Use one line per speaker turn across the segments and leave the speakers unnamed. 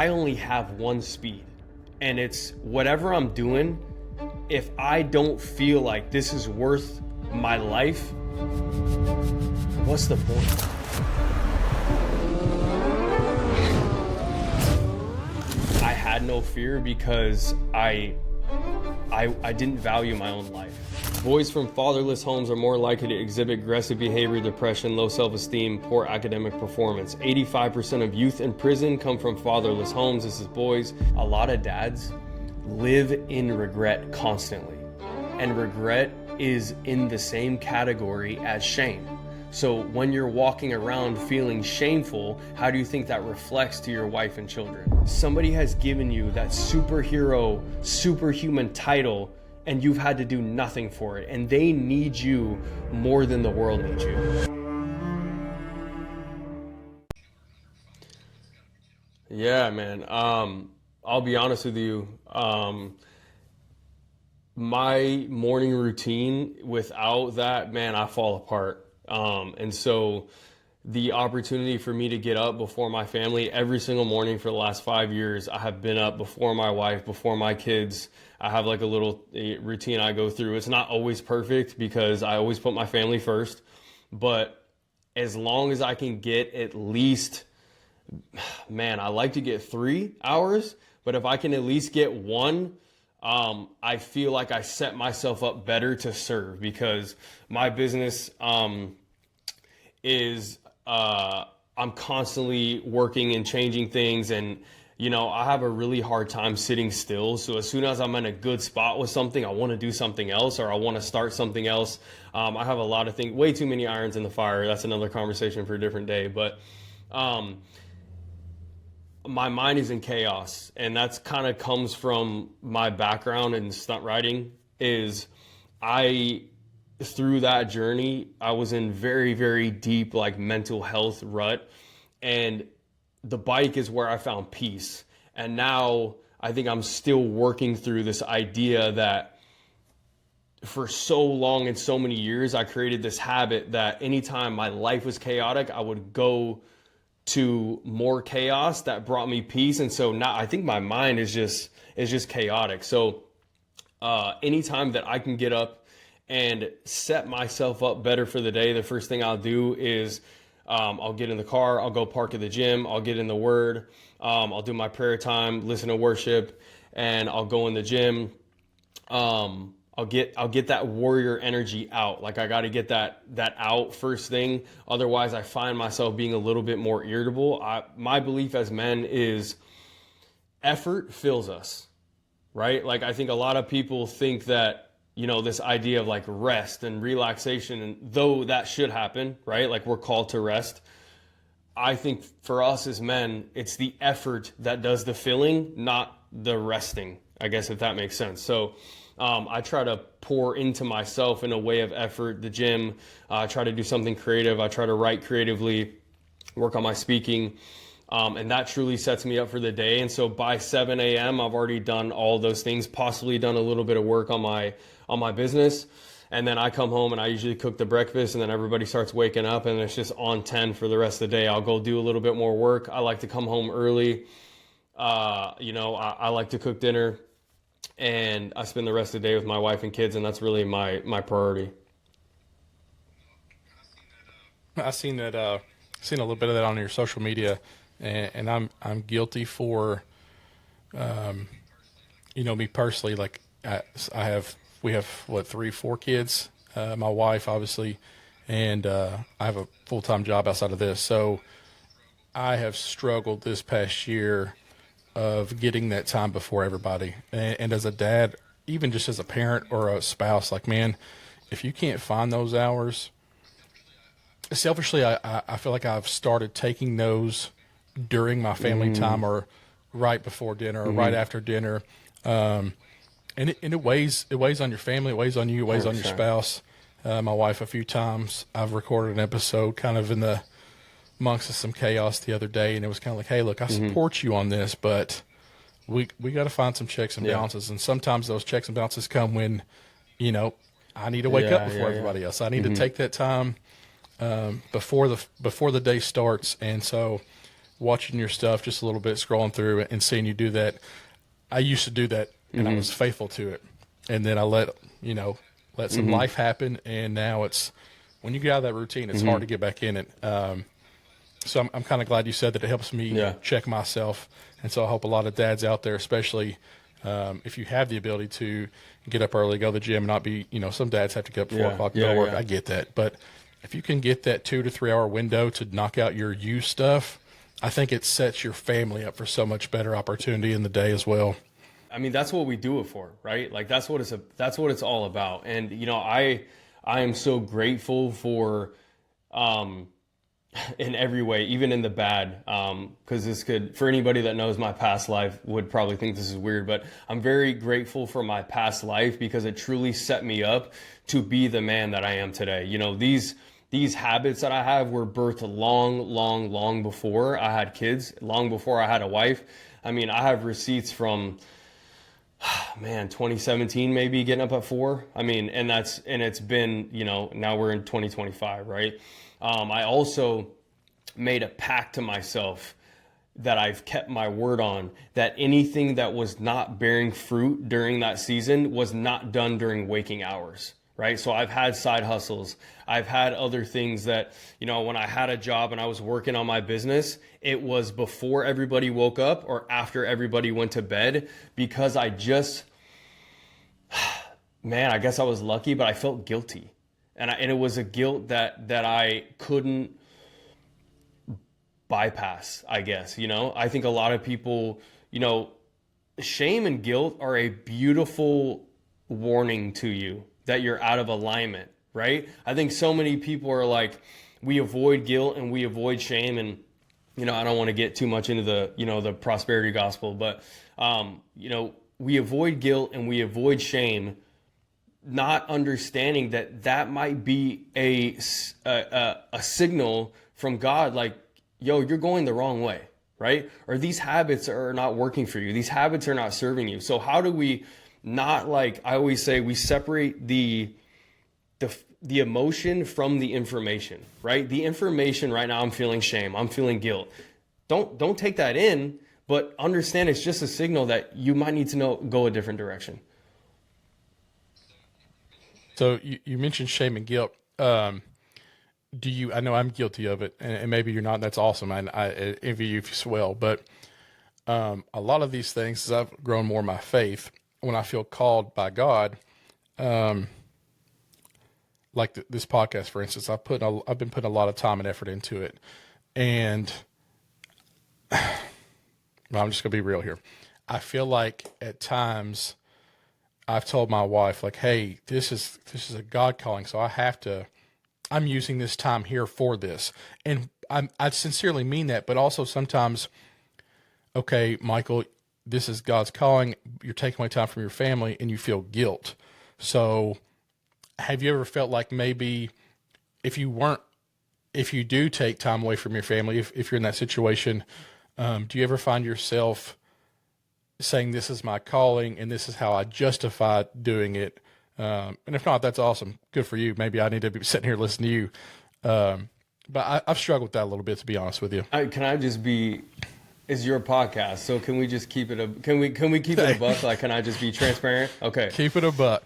I only have one speed, and it's whatever I'm doing. If I don't feel like this is worth my life, what's the point? I had no fear because I didn't value my own life. Boys from fatherless homes are more likely to exhibit aggressive behavior, depression, low self-esteem, poor academic performance. 85% of youth in prison come from fatherless homes. This is boys. A lot of dads live in regret constantly. And regret is in the same category as shame. So when you're walking around feeling shameful, how do you think that reflects to your wife and children? Somebody has given you that superhero, superhuman title, and you've had to do nothing for it. And they need you more than the world needs you. Yeah, man. I'll be honest with you. My morning routine, without that, man, I fall apart. And so the opportunity for me to get up before my family every single morning for the last 5 years, I have been up before my wife, before my kids. I have like a little routine I go through. It's not always perfect because I always put my family first, but as long as I can get at least, man, I like to get 3 hours, but if I can at least get one, I feel like I set myself up better to serve, because my business is I'm constantly working and changing things, and you know, I have a really hard time sitting still. So as soon as I'm in a good spot with something, I want to do something else, or I want to start something else. I have a lot of things, way too many irons in the fire. That's another conversation for a different day. But my mind is in chaos, and that's kind of comes from my background in stunt riding. Is through that journey, I was in very, very deep like mental health rut, and the bike is where I found peace. And now I think I'm still working through this idea that for so long and so many years, I created this habit that anytime my life was chaotic, I would go to more chaos that brought me peace. And so now I think my mind is just chaotic. So anytime that I can get up and set myself up better for the day, the first thing I'll do is I'll get in the car, I'll go park at the gym, I'll get in the word, I'll do my prayer time, listen to worship, and I'll go in the gym. I'll get that warrior energy out. Like I got to get that out first thing. Otherwise, I find myself being a little bit more irritable. My belief as men is effort fills us, right? Like I think a lot of people think that, you know, this idea of like rest and relaxation, and though that should happen, right? Like we're called to rest. I think for us as men, it's the effort that does the filling, not the resting, I guess, if that makes sense. So I try to pour into myself in a way of effort, the gym. I try to do something creative. I try to write creatively, work on my speaking. And that truly sets me up for the day. And so by 7 a.m., I've already done all those things, possibly done a little bit of work on my business. And then I come home and I usually cook the breakfast, and then everybody starts waking up, and it's just on 10 for the rest of the day. I'll go do a little bit more work. I like to come home early. I like to cook dinner, and I spend the rest of the day with my wife and kids, and that's really my priority.
I've seen that, seen a little bit of that on your social media, and I'm guilty for, me personally. Like we have 4 kids, my wife obviously, and I have a full-time job outside of this. So I have struggled this past year of getting that time before everybody. And as a dad, even just as a parent or a spouse, like, man, if you can't find those hours, selfishly, I feel like I've started taking those during my family time, or right before dinner, or right after dinner. And it weighs on your family, it weighs on you, it weighs 100%. On your spouse. My wife, a few times, I've recorded an episode kind of in the amongst some chaos the other day, and it was kind of like, hey, look, I support you on this, but we got to find some checks and balances. And sometimes those checks and balances come when, I need to wake up before everybody else. I need to take that time before the day starts. And so watching your stuff just a little bit, scrolling through it and seeing you do that. I used to do that and I was faithful to it. And then I let some life happen. And now when you get out of that routine, it's hard to get back in it. So I'm kind of glad you said that. It helps me check myself. And so I hope a lot of dads out there, especially if you have the ability to get up early, go to the gym, and not be, some dads have to get up at 4 o'clock to go to work. I get that. But if you can get that 2 to 3 hour window to knock out your you stuff, I think it sets your family up for so much better opportunity in the day as well.
I mean, that's what we do it for, right? Like that's what it's all about. And I am so grateful for in every way, even in the bad, because this could, for anybody that knows my past life, would probably think this is weird, but I'm very grateful for my past life because it truly set me up to be the man that I am today. These habits that I have were birthed long before I had kids, long before I had a wife. I mean, I have receipts from 2017, maybe getting up at 4. I mean, and it's been, now we're in 2025, right? I also made a pact to myself that I've kept my word on, that anything that was not bearing fruit during that season was not done during waking hours, right? So I've had side hustles. I've had other things that, when I had a job and I was working on my business, it was before everybody woke up or after everybody went to bed, because I just, I guess I was lucky, but I felt guilty. And it was a guilt that I couldn't bypass, I guess. I think a lot of people, shame and guilt are a beautiful warning to you that you're out of alignment, right? I think so many people are like, we avoid guilt and we avoid shame. And, I don't want to get too much into the prosperity gospel, but, we avoid guilt and we avoid shame, not understanding that might be a signal from God, like, yo, you're going the wrong way, right? Or these habits are not working for you. These habits are not serving you. So how do we not, like I always say, we separate the emotion from the information, right? The information right now, I'm feeling shame, I'm feeling guilt. Don't take that in, but understand it's just a signal that you might need to go a different direction.
So you mentioned shame and guilt. I know I'm guilty of it, and maybe you're not, and that's awesome. I envy you as well. But a lot of these things, as I've grown more in my faith, when I feel called by God, like this podcast, for instance, I've been putting a lot of time and effort into it. And I'm just going to be real here. I feel like at times I've told my wife, like, hey, this is a God calling, so I'm using this time here for this. And I sincerely mean that, but also sometimes, okay, Michael, this is God's calling. You're taking away time from your family and you feel guilt. So have you ever felt like maybe if you do take time away from your family, if you're in that situation, do you ever find yourself saying, this is my calling and this is how I justify doing it? And if not, that's awesome. Good for you. Maybe I need to be sitting here listening to you. But I've struggled with that a little bit, to be honest with you.
Is your podcast, so can we just keep it can we keep it a buck? Like, can I just be transparent? Okay.
Keep it a buck.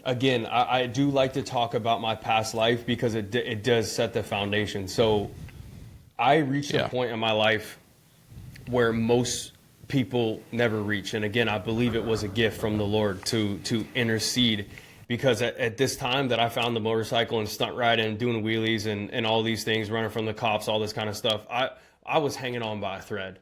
Again, I do like to talk about my past life because it does set the foundation. So I reached a point in my life where most people never reach. And again, I believe it was a gift from the Lord to intercede, because at this time that I found the motorcycle and stunt riding and doing wheelies and all these things, running from the cops, all this kind of stuff, I was hanging on by a thread.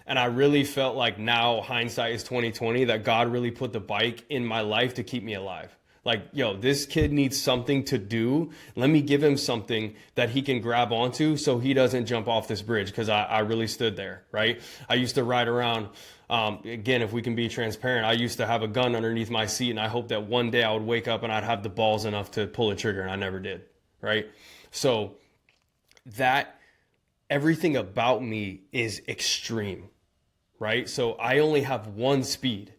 And I really felt like, now hindsight is 2020, that God really put the bike in my life to keep me alive. Like, yo, this kid needs something to do. Let me give him something that he can grab onto so he doesn't jump off this bridge, because I really stood there, right? I used to ride around, again, if we can be transparent, I used to have a gun underneath my seat, and I hoped that one day I would wake up and I'd have the balls enough to pull a trigger, and I never did, right? So that everything about me is extreme, right? So I only have one speed.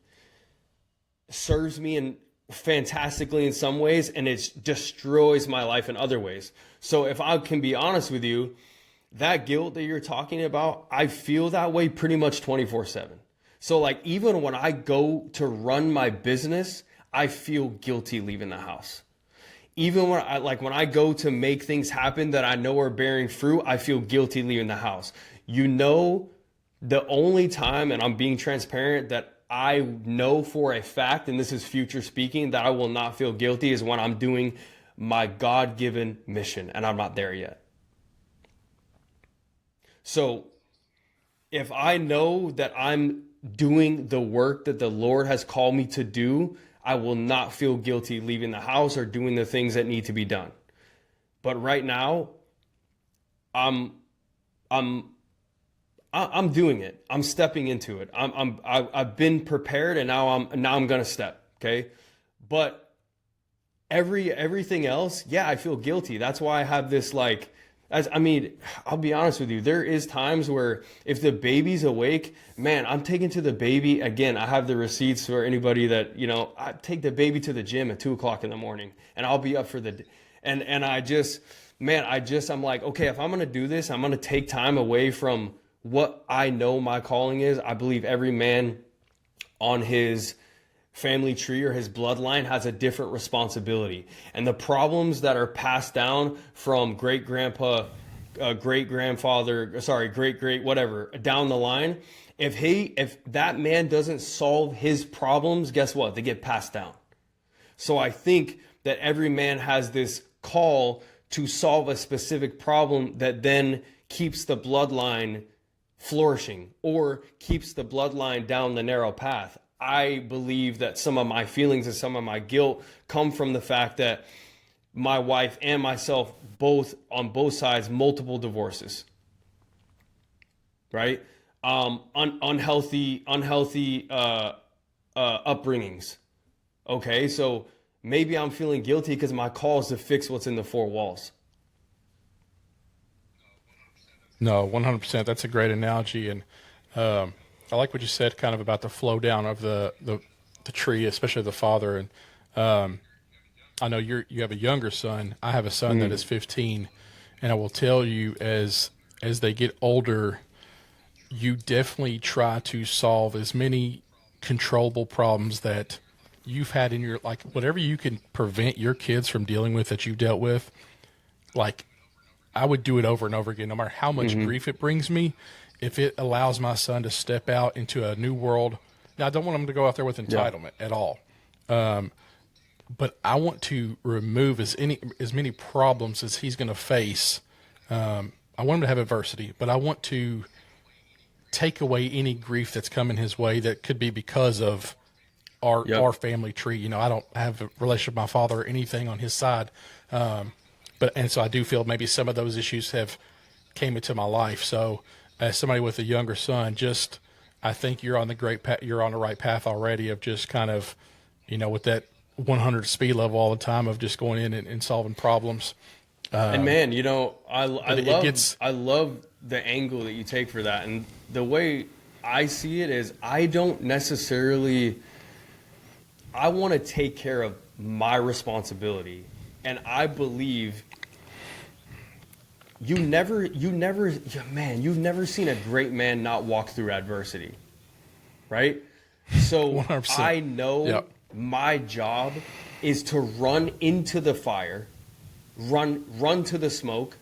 Serves me in fantastically in some ways, and it destroys my life in other ways. So if I can be honest with you, that guilt that you're talking about, I feel that way pretty much 24/7. So like even when I go to run my business, I feel guilty leaving the house. Even when I go to make things happen that I know are bearing fruit, I feel guilty leaving the house. You know, the only time, and I'm being transparent, that I know for a fact, and this is future speaking, that I will not feel guilty is when I'm doing my God-given mission and I'm not there yet. So if I know that I'm doing the work that the Lord has called me to do, I will not feel guilty leaving the house or doing the things that need to be done. But right now, I'm I'm I'm doing it. I'm stepping into it. I've been prepared, and now I'm gonna step. Okay, but everything else, yeah, I feel guilty. That's why I have this like, as I mean, I'll be honest with you. There is times where if the baby's awake, man, I'm taking to the baby again. I have the receipts for anybody that I take the baby to the gym at 2 o'clock in the morning, and I'll be up for and I just, man, I'm like, okay, if I'm gonna do this, I'm gonna take time away from what I know my calling is. I believe every man on his family tree or his bloodline has a different responsibility. And the problems that are passed down from great grandpa, great grandfather, sorry, great whatever, down the line, if that man doesn't solve his problems, guess what? They get passed down. So I think that every man has this call to solve a specific problem that then keeps the bloodline flourishing or keeps the bloodline down the narrow path. I believe that some of my feelings and some of my guilt come from the fact that my wife and myself both on both sides, multiple divorces, right? Unhealthy upbringings. Okay, so maybe I'm feeling guilty because my call is to fix what's in the four walls.
No, 100%. That's a great analogy, and I like what you said, kind of about the flow down of the tree, especially the father. And I know you have a younger son. I have a son that is 15, and I will tell you, as they get older, you definitely try to solve as many controllable problems that you've had in your, like, whatever you can prevent your kids from dealing with that you've dealt with. Like, I would do it over and over again, no matter how much grief it brings me. If it allows my son to step out into a new world, now I don't want him to go out there with entitlement at all, but I want to remove as many problems as he's going to face. I want him to have adversity, but I want to take away any grief that's coming his way that could be because of our family tree. I don't have a relationship with my father or anything on his side. And so I do feel maybe some of those issues have came into my life. So as somebody with a younger son, I think you're on you're on the right path already of just kind of, with that 100 speed level all the time of just going in and solving problems.
And man, I love the angle that you take for that. And the way I see it is I want to take care of my responsibility. And I believe you've never seen a great man not walk through adversity, right? So
100%.
I know my job is to run into the fire, run to the smoke,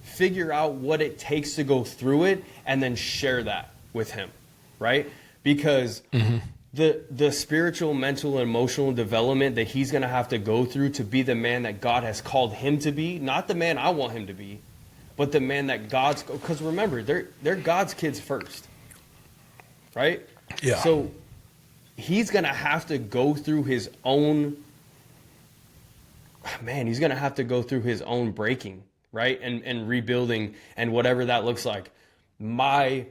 figure out what it takes to go through it, and then share that with him, right? Because the spiritual, mental, and emotional development that he's going to have to go through to be the man that God has called him to be, not the man I want him to be, but the man that because remember, they're God's kids first, right?
Yeah.
So he's going to have to go through his own, he's going to have to go through his own breaking, right? And rebuilding and whatever that looks like. My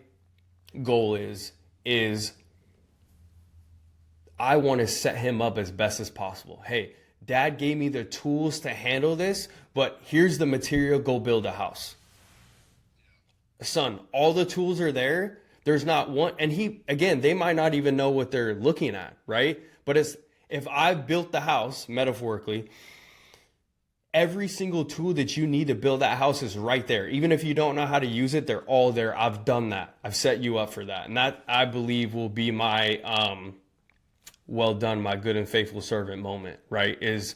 goal is I want to set him up as best as possible. Hey, Dad gave me the tools to handle this, but here's the material, go build a house. Son, all the tools are there. There's not one, and they might not even know what they're looking at, right? But if I built the house, metaphorically, Every single tool that you need to build that house is right there. Even if you don't know how to use it, they're all there. I've done that. I've set you up for that. And that, I believe, will be my well done, my good and faithful servant moment, right? Is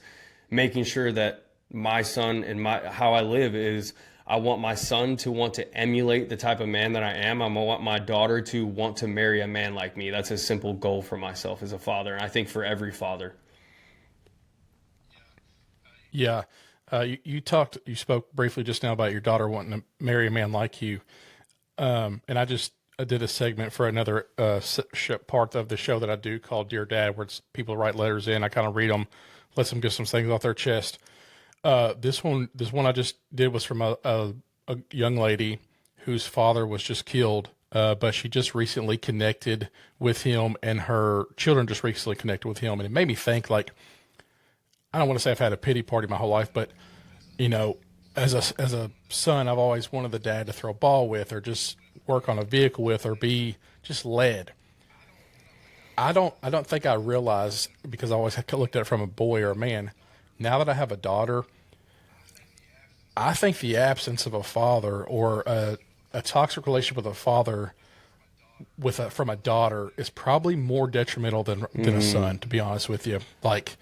making sure that my son and how I live is, I want my son to want to emulate the type of man that I am. I want my daughter to want to marry a man like me. That's a simple goal for myself as a father, and I think for every father.
Yeah. You spoke briefly just now about your daughter wanting to marry a man like you. And I did a segment for another part of the show that I do called Dear Dad, where people write letters in. I kind of read them, let them get some things off their chest. This one I just did was from a young lady whose father was just killed, but she just recently connected with him, and her children just recently connected with him, and it made me think, like, I don't want to say I've had a pity party my whole life, but as a son, I've always wanted the dad to throw a ball with, or just work on a vehicle with, or be just led. I don't think I realized, because I always looked at it from a boy or a man. Now that I have a daughter, I think the absence of a father, or a toxic relationship with a father from a daughter, is probably more detrimental than a son, to be honest with you. Like,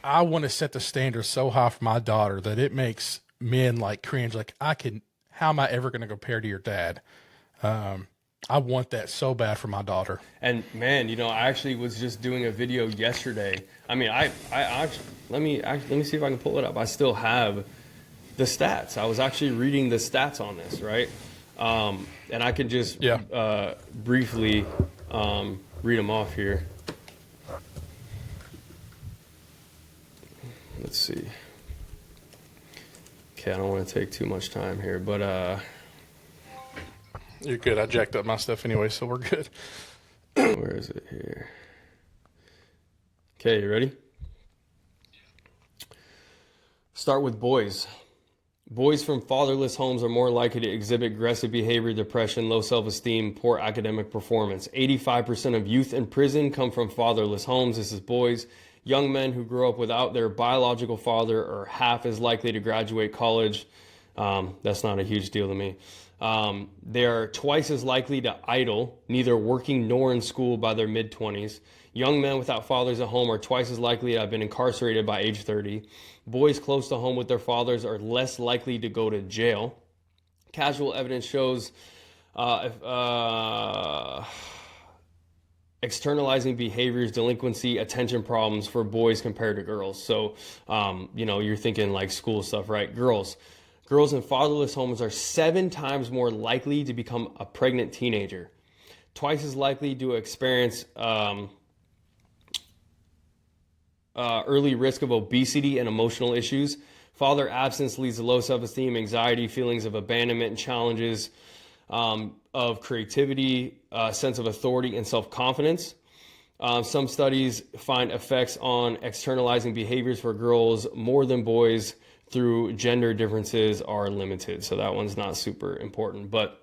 I want to set the standard so high for my daughter that it makes men like cringe. Like, how am I ever going to compare to your dad? I want that so bad for my daughter.
And man, I actually was just doing a video yesterday. I mean, I actually, let me see if I can pull it up. I still have the stats. I was actually reading the stats on this, right? And I can just briefly read them off here. Let's see. Okay, I don't want to take too much time here, but
you're good. I jacked up my stuff anyway, so we're good.
Where is it here? Okay, you ready? Start with boys. Boys from fatherless homes are more likely to exhibit aggressive behavior, depression, low self-esteem, poor academic performance. 85% of youth in prison come from fatherless homes. This is boys. Young men who grow up without their biological father are half as likely to graduate college. That's not a huge deal to me. They are twice as likely to idle, neither working nor in school, by their mid-20s. Young men without fathers at home are twice as likely to have been incarcerated by age 30. Boys close to home with their fathers are less likely to go to jail. Casual evidence shows externalizing behaviors, delinquency, attention problems for boys compared to girls. So, you're thinking like school stuff, right? Girls in fatherless homes are 7 times more likely to become a pregnant teenager, twice as likely to experience early risk of obesity and emotional issues. Father absence leads to low self-esteem, anxiety, feelings of abandonment, and challenges of creativity, sense of authority, and self-confidence. Some studies find effects on externalizing behaviors for girls more than boys through gender differences are limited. So that one's not super important. But,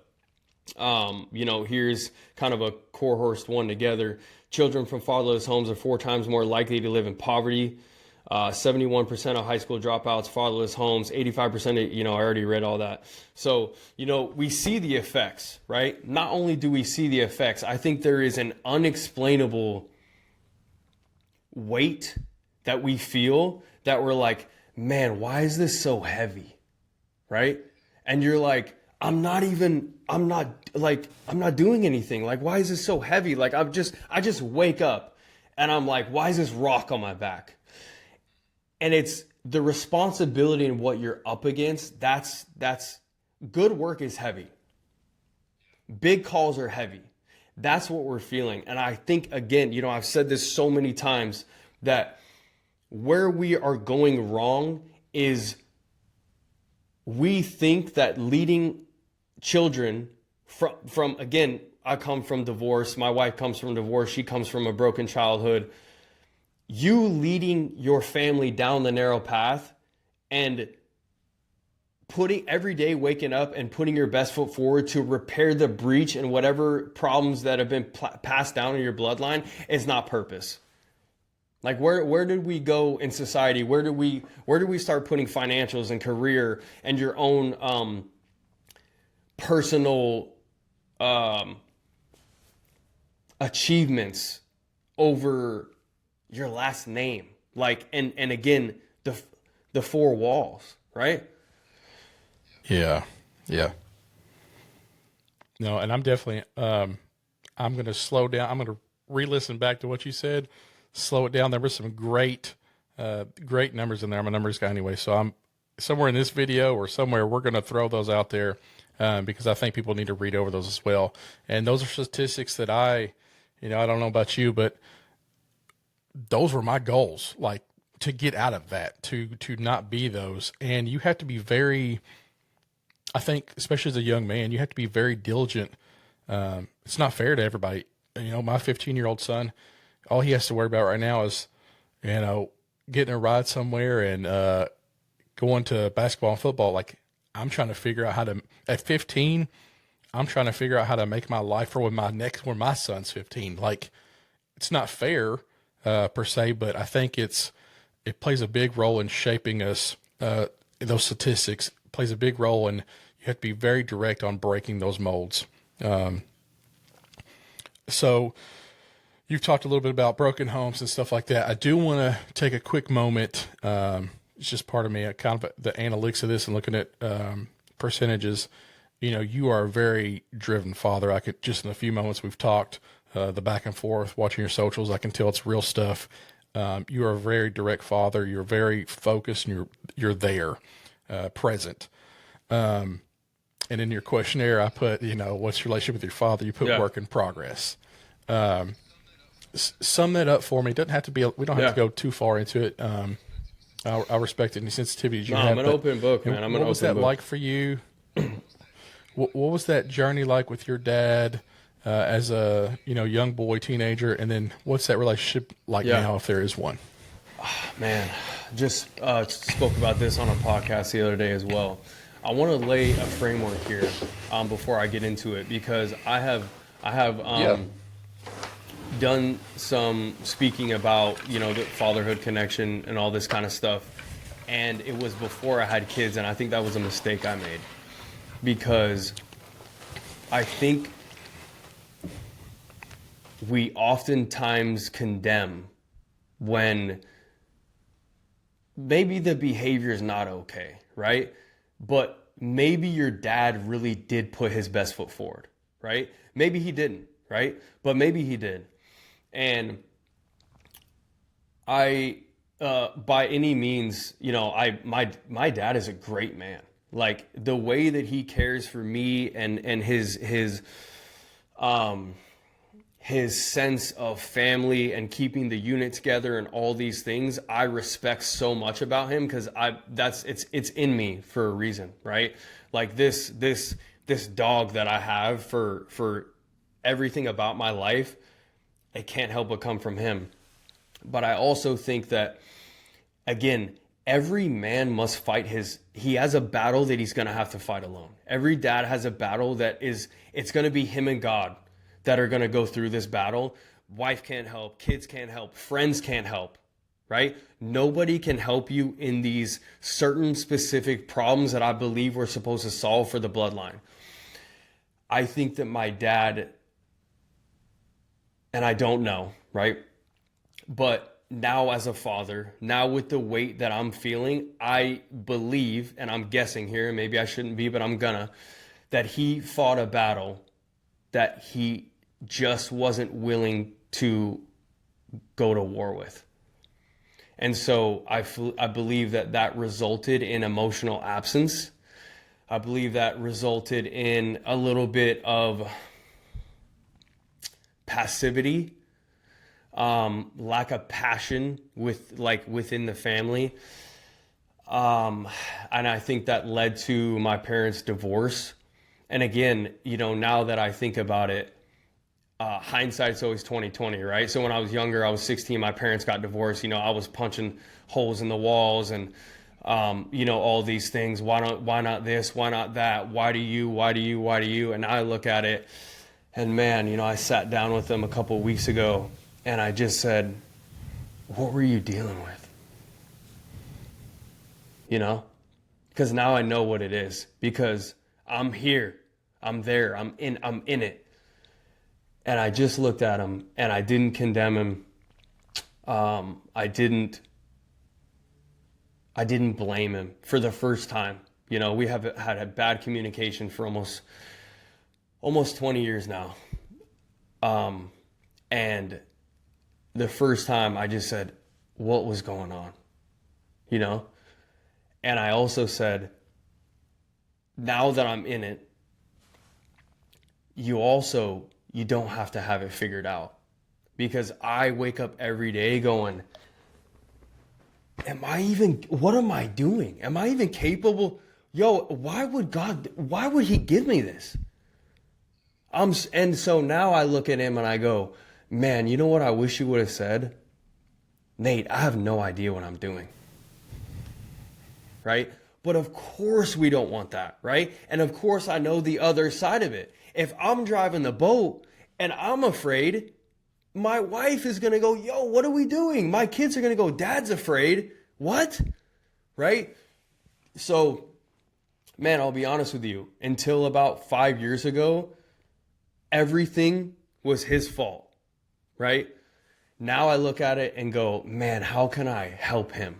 here's kind of a core-horsed one together. Children from fatherless homes are 4 times more likely to live in poverty. 71% of high school dropouts, fatherless homes, 85% of, I already read all that. So, we see the effects, right? Not only do we see the effects, I think there is an unexplainable weight that we feel that we're like, man, why is this so heavy? Right? And you're like, I'm not doing anything. Like, why is this so heavy? Like, I just wake up and I'm like, why is this rock on my back? And it's the responsibility and what you're up against. That's good work is heavy. Big calls are heavy. That's what we're feeling. And I think, again, I've said this so many times, that where we are going wrong is we think that leading children from again, I come from divorce. My wife comes from divorce. She comes from a broken childhood. You leading your family down the narrow path and putting every day, waking up and putting your best foot forward to repair the breach and whatever problems that have been passed down in your bloodline is not purpose. Like where did we go in society? Where did we start putting financials and career and your own personal um, achievements over your last name? Like and again the four walls, right?
Yeah. Yeah. No, and I'm definitely I'm going to slow down. I'm going to re-listen back to what you said, slow it down. There were some great numbers in there. I'm a numbers guy anyway, so I'm somewhere in this video or somewhere we're going to throw those out there because I think people need to read over those as well. And those are statistics that I don't know about you, but those were my goals. Like to get out of that, to not be those, and you have to be very. I think, especially as a young man, you have to be very diligent. It's not fair to everybody. My 15-year-old son, all he has to worry about right now is, getting a ride somewhere and going to basketball and football. Like, I'm trying to figure out at 15, I'm trying to figure out how to make my life for when my son's 15. Like, it's not fair per se, but I think it plays a big role in shaping us. Those statistics plays a big role, and you have to be very direct on breaking those molds. So you've talked a little bit about broken homes and stuff like that. I do want to take a quick moment. It's just part of me, kind of the analytics of this and looking at percentages. You are a very driven father. I could just in a few moments we've talked the back and forth, watching your socials. I can tell it's real stuff. You are a very direct father. You're very focused, and you're there, present. And in your questionnaire, I put, what's your relationship with your father? You put work in progress. Sum that up for me. It doesn't have to be. We don't have to go too far into it. I respect any sensitivities you have.
I'm an open book, man.
What was that like for you? What was that journey like with your dad as a young boy, teenager, and then what's that relationship like now, if there is one?
Man, just spoke about this on a podcast the other day as well. I want to lay a framework here before I get into it, because I have done some speaking about the fatherhood connection and all this kind of stuff, and it was before I had kids, and I think that was a mistake I made, because I think we oftentimes condemn when maybe the behavior is not okay, right? But maybe your dad really did put his best foot forward, right? Maybe he didn't, right? But maybe he did. And by any means, my dad is a great man. Like the way that he cares for me and his sense of family and keeping the unit together and all these things, I respect so much about him, because it's in me for a reason, right? Like this dog that I have for everything about my life, it can't help but come from him. But I also think that, again, every man must fight he has a battle that he's going to have to fight alone. Every dad has a battle it's going to be him and God that are going to go through this battle. Wife can't help, kids can't help, friends can't help, right? Nobody can help you in these certain specific problems that I believe we're supposed to solve for the bloodline. I think that my dad, and I don't know, right? But now as a father, now with the weight that I'm feeling, I believe, and I'm guessing here, maybe I shouldn't be, but I'm that he fought a battle that he just wasn't willing to go to war with. And so I believe that resulted in emotional absence. I believe that resulted in a little bit of passivity, lack of passion within the family. And I think that led to my parents' divorce. And again, now that I think about it, hindsight's always 20/20, right? So when I was younger, I was 16, my parents got divorced. I was punching holes in the walls and, all these things. Why not this? Why not that? Why do you? And I look at it and man, I sat down with them a couple of weeks ago and I just said, what were you dealing with? You know? Because now I know what it is, because I'm here, I'm there, I'm in it. And I just looked at him and I didn't condemn him. I didn't blame him for the first time. You know, we have had a bad communication for almost 20 years now. And the first time I just said, what was going on? You know? And I also said, now that I'm in it, you don't have to have it figured out. Because I wake up every day going, what am I doing? Am I even capable? Yo, why would he give me this? And so now I look at him and I go, man, you know what I wish you would have said? Nate, I have no idea what I'm doing. Right? But of course we don't want that, right? And of course I know the other side of it. If I'm driving the boat and I'm afraid, my wife is going to go, yo, what are we doing? My kids are going to go, Dad's afraid. What? Right? So, man, I'll be honest with you. Until about 5 years ago, everything was his fault, right? Now I look at it and go, man, how can I help him,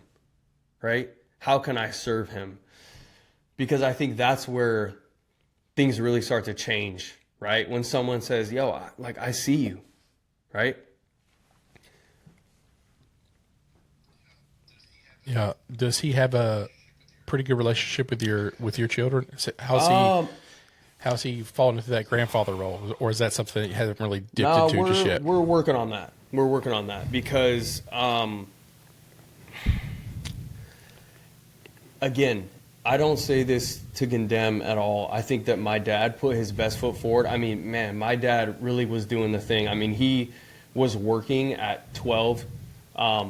right? How can I serve him? Because I think that's where things really start to change, right? When someone says, yo, I see you, right?
Yeah. Does he have a pretty good relationship with your children? How's he fallen into that grandfather role, or is that something that you haven't really dipped into just yet?
We're working on that. We're working on that because, again, I don't say this to condemn at all. I think that my dad put his best foot forward. I mean, man, my dad really was doing the thing. I mean, he was working at 12,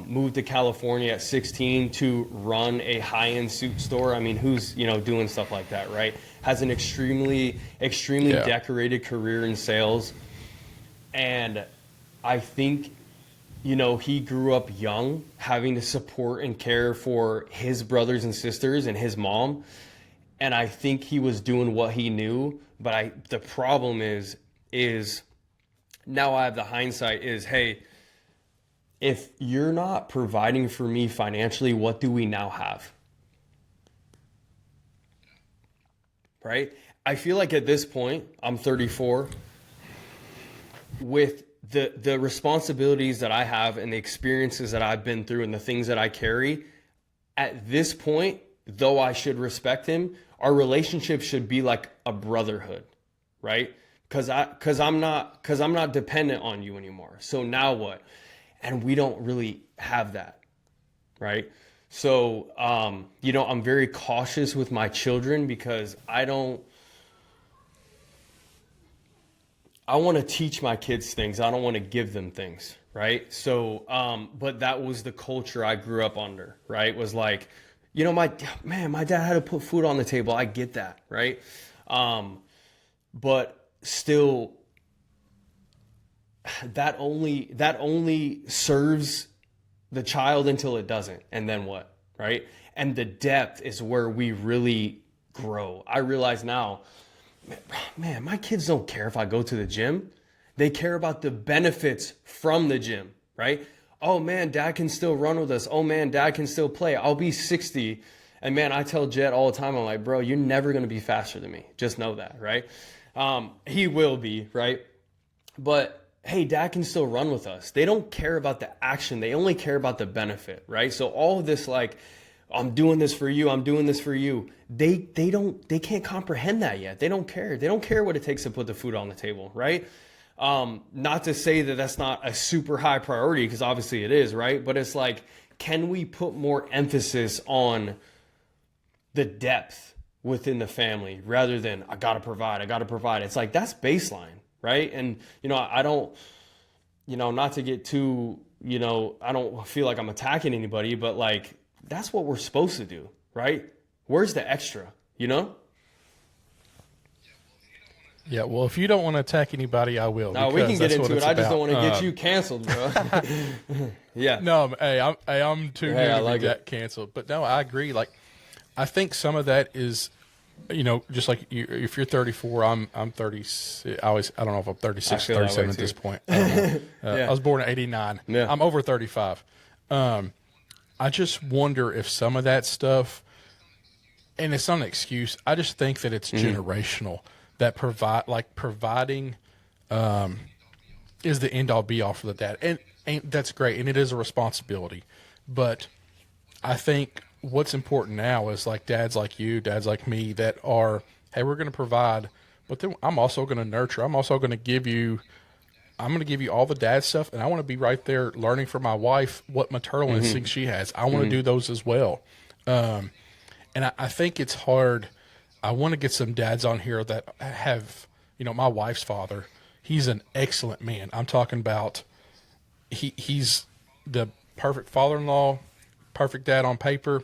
moved to California at 16 to run a high-end suit store. I mean, who's, doing stuff like that, right? Has an extremely decorated career in sales. And I think, he grew up young, having to support and care for his brothers and sisters and his mom. And I think he was doing what he knew. But the problem is now I have the hindsight is, hey, if you're not providing for me financially, what do we now have? Right? I feel like at this point, I'm 34, with the responsibilities that I have and the experiences that I've been through and the things that I carry, at this point, though I should respect him, our relationship should be like a brotherhood, right? Because I'm not dependent on you anymore. So now what? And we don't really have that, right? So, I'm very cautious with my children because I want to teach my kids things. I don't want to give them things, right? So, but that was the culture I grew up under, right? Was like, my dad had to put food on the table. I get that, right? But still, that only serves the child until it doesn't. And then what, right? And the depth is where we really grow. I realize now, man, my kids don't care if I go to the gym. They care about the benefits from the gym, right? Oh man, dad can still run with us. Oh man, dad can still play. I'll be 60. And man, I tell Jet all the time, I'm like, bro, you're never going to be faster than me. Just know that, right? He will be, right? But hey, dad can still run with us. They don't care about the action. They only care about the benefit, right? So all of this, like, I'm doing this for you. I'm doing this for you. They can't comprehend that yet. They don't care. They don't care what it takes to put the food on the table, right? Not to say that that's not a super high priority, because obviously it is, right? But it's like, can we put more emphasis on the depth within the family rather than I gotta provide. It's like, that's baseline, right? And, I don't, not to get too, I don't feel like I'm attacking anybody, but like, that's what we're supposed to do, right? Where's the extra,
Yeah, well, if you don't want to attack anybody, I will.
No, we can
Because
get
that's what
into it.
it's
I just
about.
don't want to get you canceled, bro. Yeah.
No, I'm too
Hey,
new
I
to
like
be
it.
canceled. But no, I agree. Like, I think some of that is, just like if you're 34, I'm 30. I don't know if I'm
I
36 or
feel that way
37 at
too.
this point. I don't know.
Yeah.
I was born in '89.
Yeah.
I'm over 35. I just wonder if some of that stuff, and it's not an excuse. I just think that it's generational. That providing is the end all be all for the dad, and that's great, and it is a responsibility. But I think what's important now is like dads like you, dads like me that are, hey, we're going to provide, but then I'm also going to nurture. I'm going to give you all the dad stuff, and I want to be right there learning from my wife what maternal instincts she has. I want to do those as well. And I think it's hard. I want to get some dads on here that have, my wife's father. He's an excellent man. I'm talking about he's the perfect father-in-law, perfect dad on paper,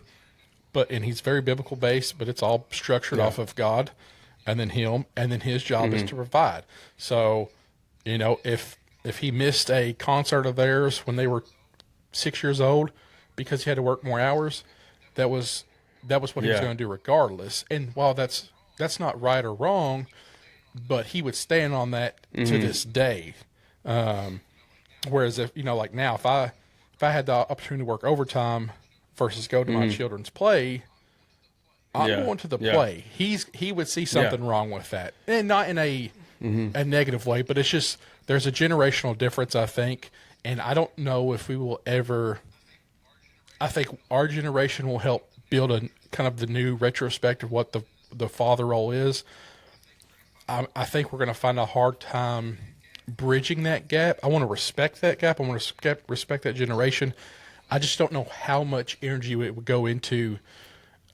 and he's very biblical based, but it's all structured off of God and then him, and then his job is to provide. So, if he missed a concert of theirs when they were 6 years old because he had to work more hours, that was what he was
Yeah.
going to do regardless. And while that's not right or wrong, but he would stand on that to this day. Whereas if like now, if I had the opportunity to work overtime versus go to my children's play, I'm
Yeah.
going to the
Yeah.
play. He would see something wrong with that, and not in a negative way, but it's just there's a generational difference, I think, and I don't know if we will ever. I think our generation will help build a kind of the new retrospect of what the father role is. I think we're going to find a hard time bridging that gap. I want to respect that gap. I want to respect that generation. I just don't know how much energy it would go into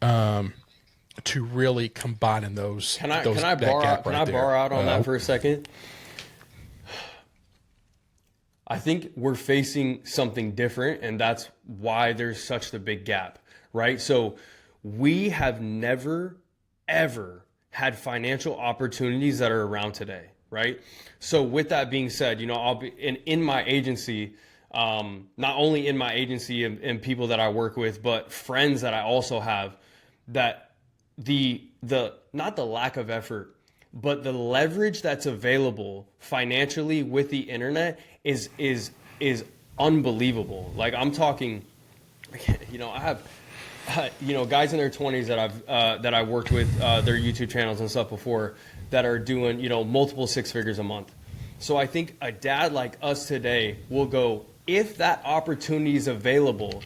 to really combining those.
Can I
that gap
can
right
I
there.
borrow out on that for a second? I think we're facing something different, and that's why there's such the big gap, right? So we have never, ever had financial opportunities that are around today, right? So with that being said, I'll be in my agency, not only in my agency and people that I work with, but friends that I also have, that the not the lack of effort, but the leverage that's available financially with the internet is unbelievable. Like I'm talking, I have guys in their 20s that I've worked with their YouTube channels and stuff before that are doing multiple six figures a month. So I think a dad like us today will go, if that opportunity is available,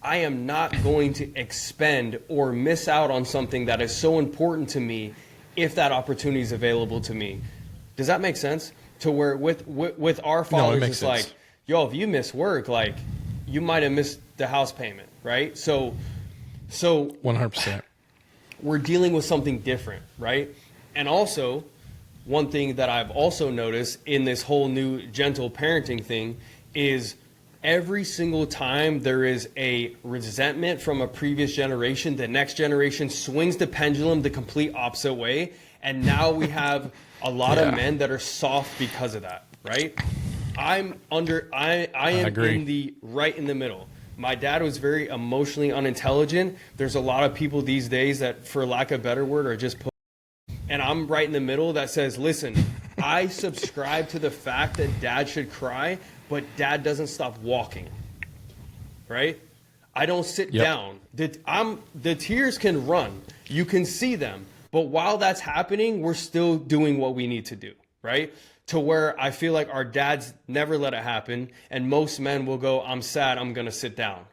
I am not going to expend or miss out on something that is so important to me if that opportunity is available to me. Does that make sense? To where with our fathers, it's
sense.
like, yo, if you miss work, like you might have missed the house payment, right? So
100%.
we're dealing with something different, right? And also, one thing that I've also noticed in this whole new gentle parenting thing is every single time there is a resentment from a previous generation, the next generation swings the pendulum the complete opposite way. And now we have a lot of men that are soft because of that, right? I am
agree.
in the right in the middle. My dad was very emotionally unintelligent. There's a lot of people these days that, for lack of a better word, are just and I'm right in the middle that says, listen, I subscribe to the fact that dad should cry, but dad doesn't stop walking, right? I don't sit down. The tears can run. You can see them. But while that's happening, we're still doing what we need to do, right? To where I feel like our dads never let it happen, and most men will go, I'm sad, I'm going to sit down.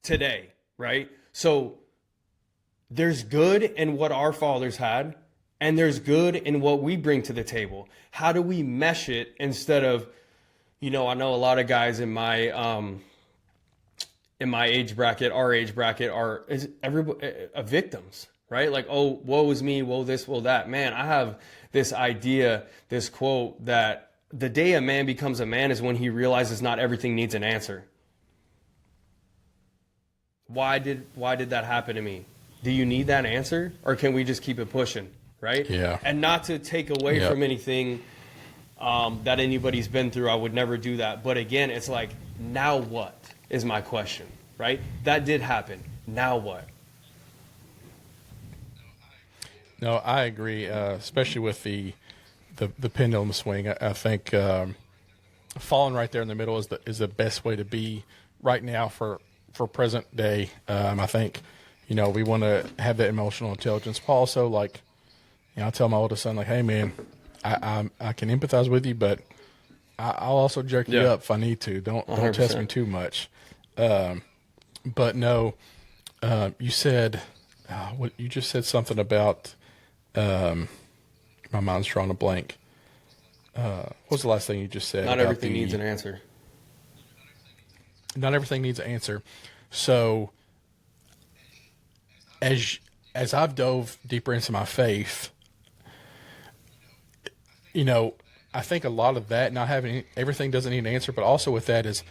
Today, right? So there's good in what our fathers had, and there's good in what we bring to the table. How do we mesh it instead of, I know a lot of guys in my age bracket, our age bracket, are victims, right? Like, oh, woe is me, woe this, woe that. Man, I have this idea, this quote that the day a man becomes a man is when he realizes not everything needs an answer. Why did that happen to me? Do you need that answer, or can we just keep it pushing? right?
Yeah.
And not to take away
Yep.
from anything that anybody's been through. I would never do that. But again, it's like, now what is my question, right? That did happen. Now what?
No, I agree, especially with the pendulum swing. I think falling right there in the middle is the best way to be right now for present day. I think, we want to have that emotional intelligence. But also, like, I tell my oldest son, like, hey man, I can empathize with you, but I'll also jerk you
Yeah.
up if I need to. Don't test me
100%.
too much. But no, you said what you just said something about. My mind's drawing a blank. What was the last thing you just said?
Not
About
everything needs an answer.
Not everything needs an answer. So as I've dove deeper into my faith, I think a lot of that, not having everything doesn't need an answer, but also with that is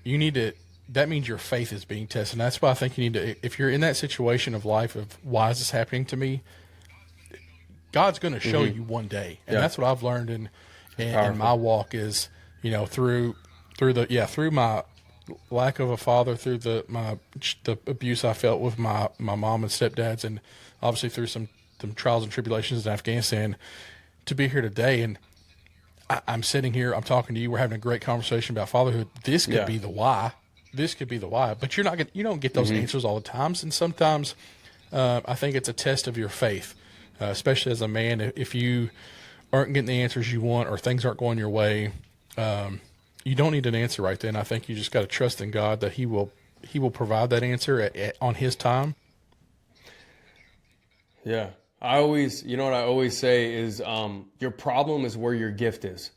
you need to, that means your faith is being tested. And that's why I think you need to, if you're in that situation of life of why is this happening to me, God's going to show you one day. And
Yeah.
that's what I've learned in
Powerful.
my walk is, through my lack of a father, through the abuse I felt with my mom and stepdads, and obviously through some trials and tribulations in Afghanistan, to be here today. And I'm sitting here, I'm talking to you, we're having a great conversation about fatherhood. This could
Yeah.
be the why. This could be the why. But you don't get those answers all the times. And sometimes I think it's a test of your faith, especially as a man. If you aren't getting the answers you want or things aren't going your way, you don't need an answer right then. I think you just got to trust in God that He will provide that answer on His time.
Yeah. What I always say is, your problem is where your gift is.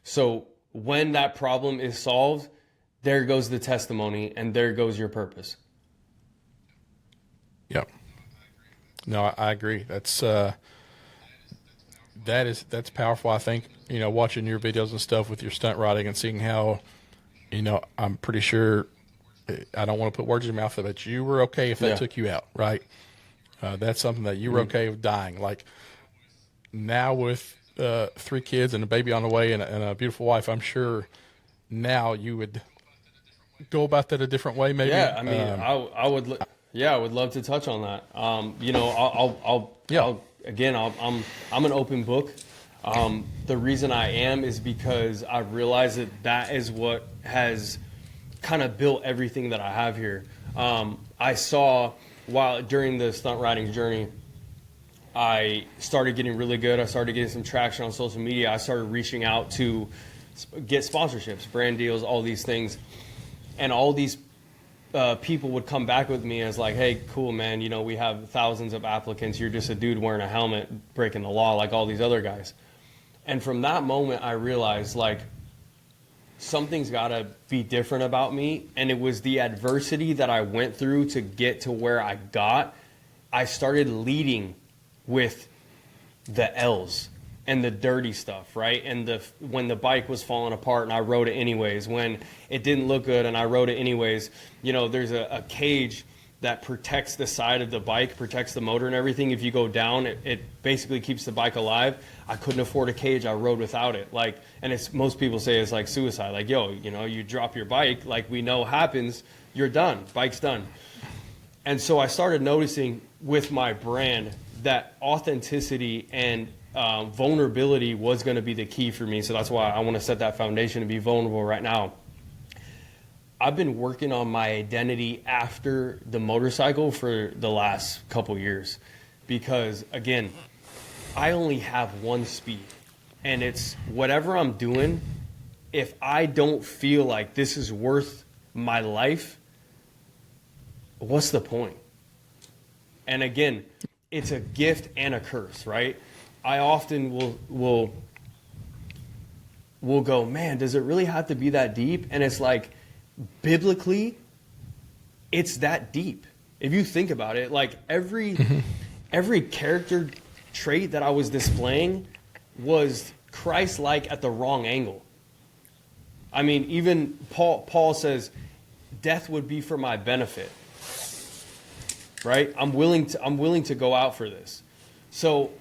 So when that problem is solved, there goes the testimony and there goes your purpose.
Yep. No, I agree. That's powerful. I think, watching your videos and stuff with your stunt riding and seeing how, I'm pretty sure, I don't want to put words in your mouth, but you were okay if that took you out, right? That's something that you were okay with dying. Like now with 3 kids and a baby on the way and a beautiful wife, I'm sure now you would go about that a different way, maybe.
Yeah, I mean, I would. Yeah, I would love to touch on that. I'm an open book. The reason I am is because I realize that is what has kind of built everything that I have here. I saw during the stunt riding journey, I started getting really good. I started getting some traction on social media. I started reaching out to get sponsorships, brand deals, all these things. And all these people would come back with me as like, hey, cool, man, we have thousands of applicants. You're just a dude wearing a helmet, breaking the law like all these other guys. And from that moment, I realized, like, something's got to be different about me. And it was the adversity that I went through to get to where I got. I started leading with the L's and the dirty stuff, right? And when the bike was falling apart and I rode it anyways, when it didn't look good and I rode it anyways, there's a cage that protects the side of the bike, protects the motor and everything. If you go down, it basically keeps the bike alive. I couldn't afford a cage. I rode without it. Like, and most people say it's like suicide. Like, yo, you drop your bike, like we know happens, you're done. Bike's done. And so I started noticing with my brand that authenticity and vulnerability was going to be the key for me. So that's why I want to set that foundation to be vulnerable right now. I've been working on my identity after the motorcycle for the last couple years because, again, I only have one speed, and it's whatever I'm doing. If I don't feel like this is worth my life, what's the point? And again, it's a gift and a curse, right? I often will go, man, does it really have to be that deep? And it's like, biblically, it's that deep. If you think about it, like every character trait that I was displaying was Christ-like at the wrong angle. I mean, even Paul says, death would be for my benefit. right? I'm willing to go out for this. So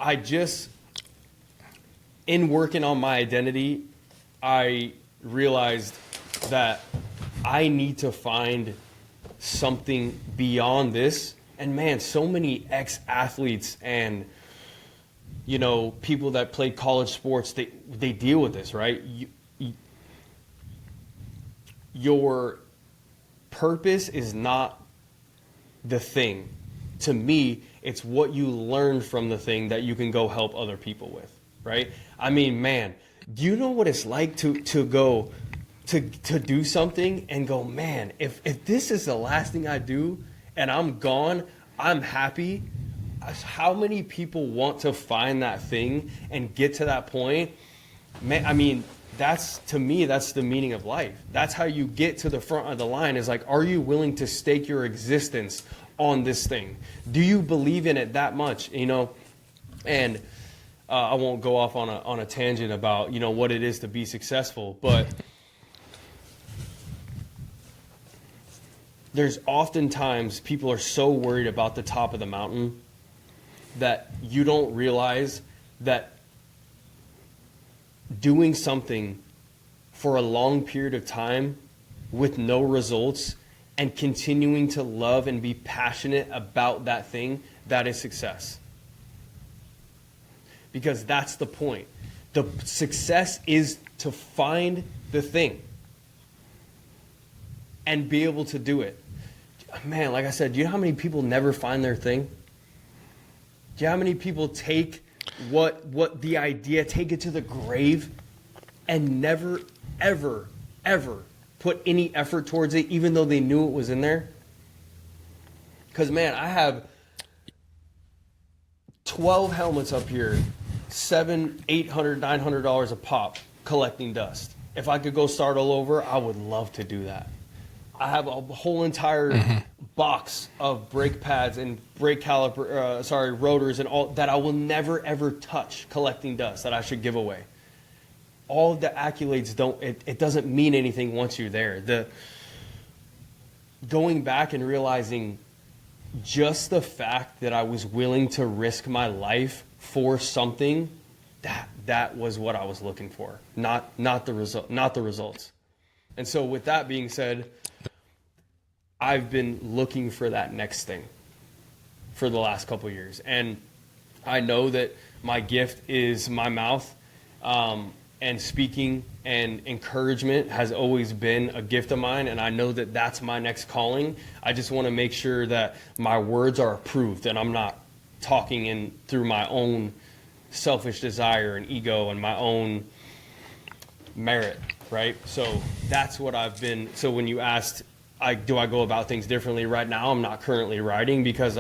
in working on my identity, I realized that I need to find something beyond this. And man, so many ex-athletes and people that play college sports, they deal with this, right? Your purpose is not the thing. To me, it's what you learn from the thing that you can go help other people with, right? I mean, man, do you know what it's like to go to do something and go, man, if this is the last thing I do and I'm gone, I'm happy. How many people want to find that thing and get to that point? Man, I mean, to me, that's the meaning of life. That's how you get to the front of the line, is like, are you willing to stake your existence on this thing? Do you believe in it that much? And I won't go off on a tangent about, what it is to be successful, but there's oftentimes people are so worried about the top of the mountain that you don't realize that doing something for a long period of time with no results and continuing to love and be passionate about that thing, that is success. Because that's the point. The success is to find the thing and be able to do it. Man, like I said, do you know how many people never find their thing? Do you know how many people take what the idea, take it to the grave and never, ever, ever put any effort towards it, even though they knew it was in there? Because, man, I have 12 helmets up here, $700, $800, $900 a pop, collecting dust. If I could go start all over, I would love to do that. I have a whole entire box of brake pads and brake caliper, rotors and all that I will never ever touch, collecting dust, that I should give away. All of the accolades it doesn't mean anything once you're there. Going back and realizing just the fact that I was willing to risk my life for something, that was what I was looking for, not the results. And so with that being said, I've been looking for that next thing for the last couple of years. And I know that my gift is my mouth, and speaking and encouragement has always been a gift of mine. And I know that that's my next calling. I just want to make sure that my words are approved and I'm not talking through my own selfish desire and ego and my own merit, right? So that's what I've been. So when you asked, do I go about things differently right now? I'm not currently writing because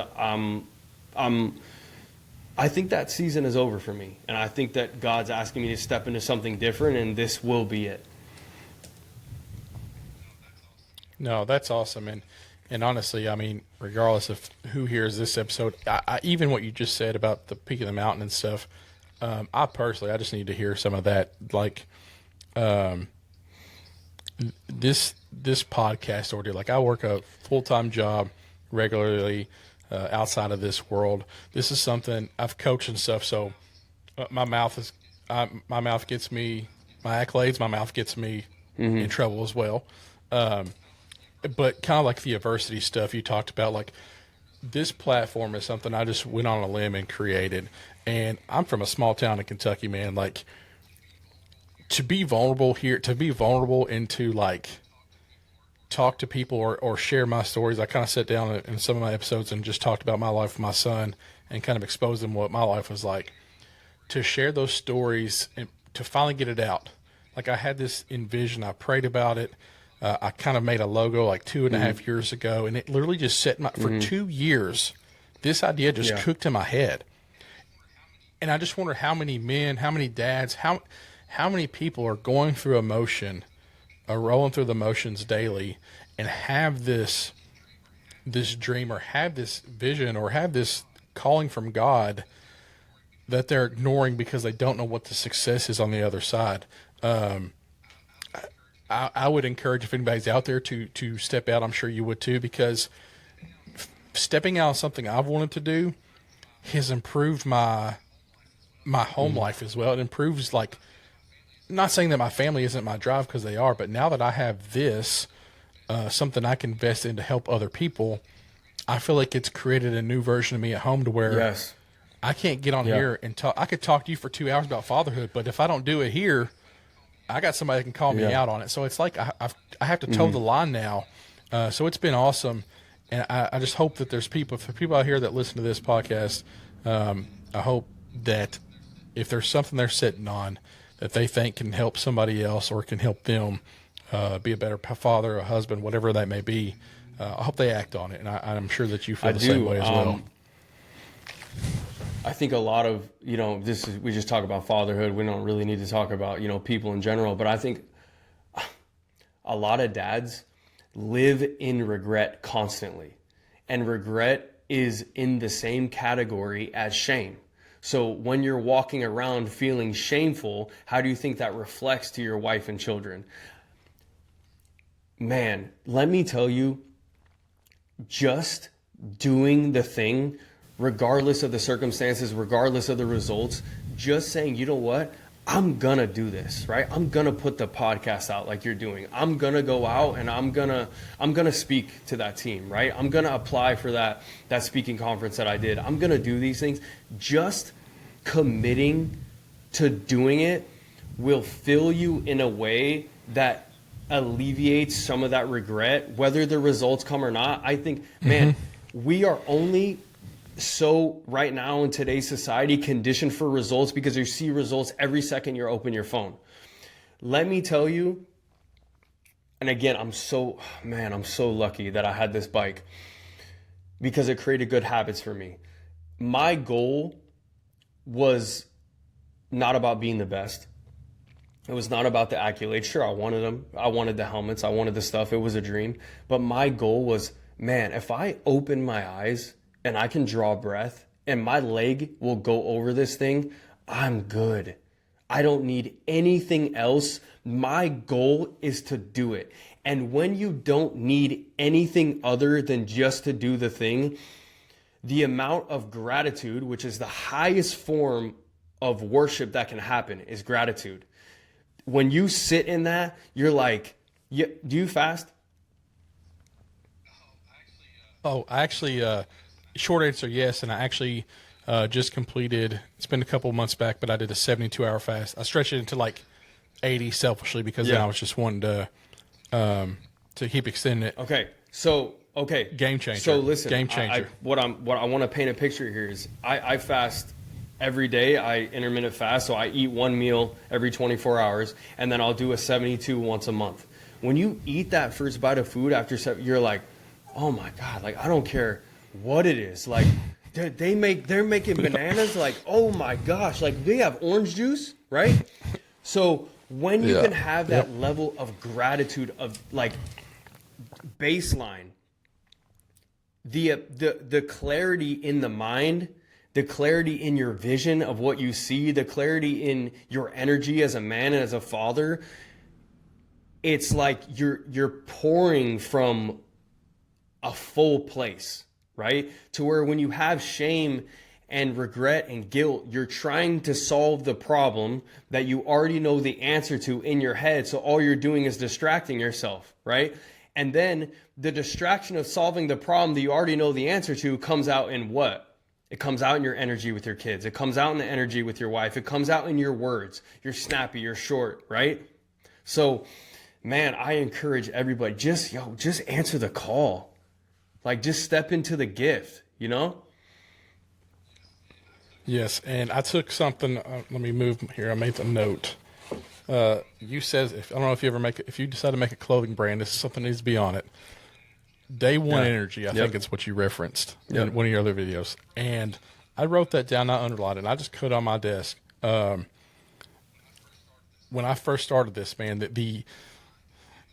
I think that season is over for me. And I think that God's asking me to step into something different, and this will be it.
No, that's awesome. And honestly, I mean, regardless of who hears this episode, even what you just said about the peak of the mountain and stuff, I just need to hear some of that. Like, this podcast ordeal, like I work a full-time job regularly outside of this world. This is something I've coached and stuff. So my mouth gets me my accolades. My mouth gets me in trouble as well. But kind of like the adversity stuff you talked about, like this platform is something I just went on a limb and created. And I'm from a small town in Kentucky, man. Like, to be vulnerable here, to be vulnerable and to like talk to people or share my stories. I kind of sat down in some of my episodes and just talked about my life with my son and kind of exposed them what my life was like. To share those stories and to finally get it out. Like, I had this envision, I prayed about it. I kind of made a logo like 2.5 years ago, and it literally just set for 2 years. This idea just cooked in my head. And I just wonder how many men, how many dads, how many people are going through emotion, are rolling through the motions daily, and have this dream or have this vision or have this calling from God that they're ignoring because they don't know what the success is on the other side. I would encourage, if anybody's out there, to step out. I'm sure you would too, because stepping out on something I've wanted to do has improved my home life as well. It improves, like, not saying that my family isn't my drive, because they are, but now that I have this, something I can invest in to help other people, I feel like it's created a new version of me at home to where
Yes.
I can't get on
Yeah.
here and talk. I could talk to you for 2 hours about fatherhood, but if I don't do it here, I got somebody that can call me
Yeah.
out on it. So it's like I have to toe the line now. So it's been awesome. And I just hope that there's people, for people out here that listen to this podcast, I hope that if there's something they're sitting on that they think can help somebody else or can help them be a better father, a husband, whatever that may be, I hope they act on it. And I'm sure that you feel the same way as well.
I think a lot of, we just talk about fatherhood. We don't really need to talk about, people in general. But I think a lot of dads live in regret constantly. And regret is in the same category as shame. So when you're walking around feeling shameful, how do you think that reflects to your wife and children? Man, let me tell you, just doing the thing, regardless of the circumstances, regardless of the results, just saying, you know what, I'm gonna do this, right? I'm gonna put the podcast out like you're doing. I'm gonna go out and I'm gonna speak to that team, right? I'm gonna apply for that speaking conference that I did. I'm gonna do these things. Just committing to doing it will fill you in a way that alleviates some of that regret, whether the results come or not. I think, man, we are only so right now in today's society conditioned for results because you see results every second you open your phone. Let me tell you, and again, I'm so lucky that I had this bike because it created good habits for me. My goal was not about being the best. It was not about the accolades. Sure, I wanted them. I wanted the helmets. I wanted the stuff. It was a dream. But my goal was, man, if I open my eyes and I can draw breath and my leg will go over this thing, I'm good. I don't need anything else. My goal is to do it. And when you don't need anything other than just to do the thing, the amount of gratitude, which is the highest form of worship that can happen, is gratitude. When you sit in that, you're like, yeah, do you fast?
Short answer, yes. And I actually just completed, it's been a couple of months back, but I did a 72-hour fast. I stretched it into like 80 selfishly because then I was just wanting to keep extending it.
Okay.
Game changer.
So listen,
game changer.
What I want to paint a picture here is I fast every day. I intermittent fast, so I eat one meal every 24 hours, and then I'll do a 72 once a month. When you eat that first bite of food after you're like, oh my God, like I don't care what it is. Like they're making bananas, like, oh my gosh, like they have orange juice, right? So when you can have that level of gratitude of like baseline, the clarity in the mind, the clarity in your vision of what you see, the clarity in your energy as a man and as a father, it's like you're pouring from a full place, right? To where when you have shame and regret and guilt, you're trying to solve the problem that you already know the answer to in your head. So all you're doing is distracting yourself, right? And then the distraction of solving the problem that you already know the answer to comes out in what? It comes out in your energy with your kids. It comes out in the energy with your wife. It comes out in your words. You're snappy, you're short, right? So, man, I encourage everybody, just answer the call. Like, just step into the gift, you know?
Yes, and I took something, let me move here. I made a note. You said, I don't know if you decide to make a clothing brand, this is something that needs to be on it. Day one energy, I think it's what you referenced in one of your other videos. And I wrote that down, I underlined it, and I just put it on my desk. When I first started this, man, the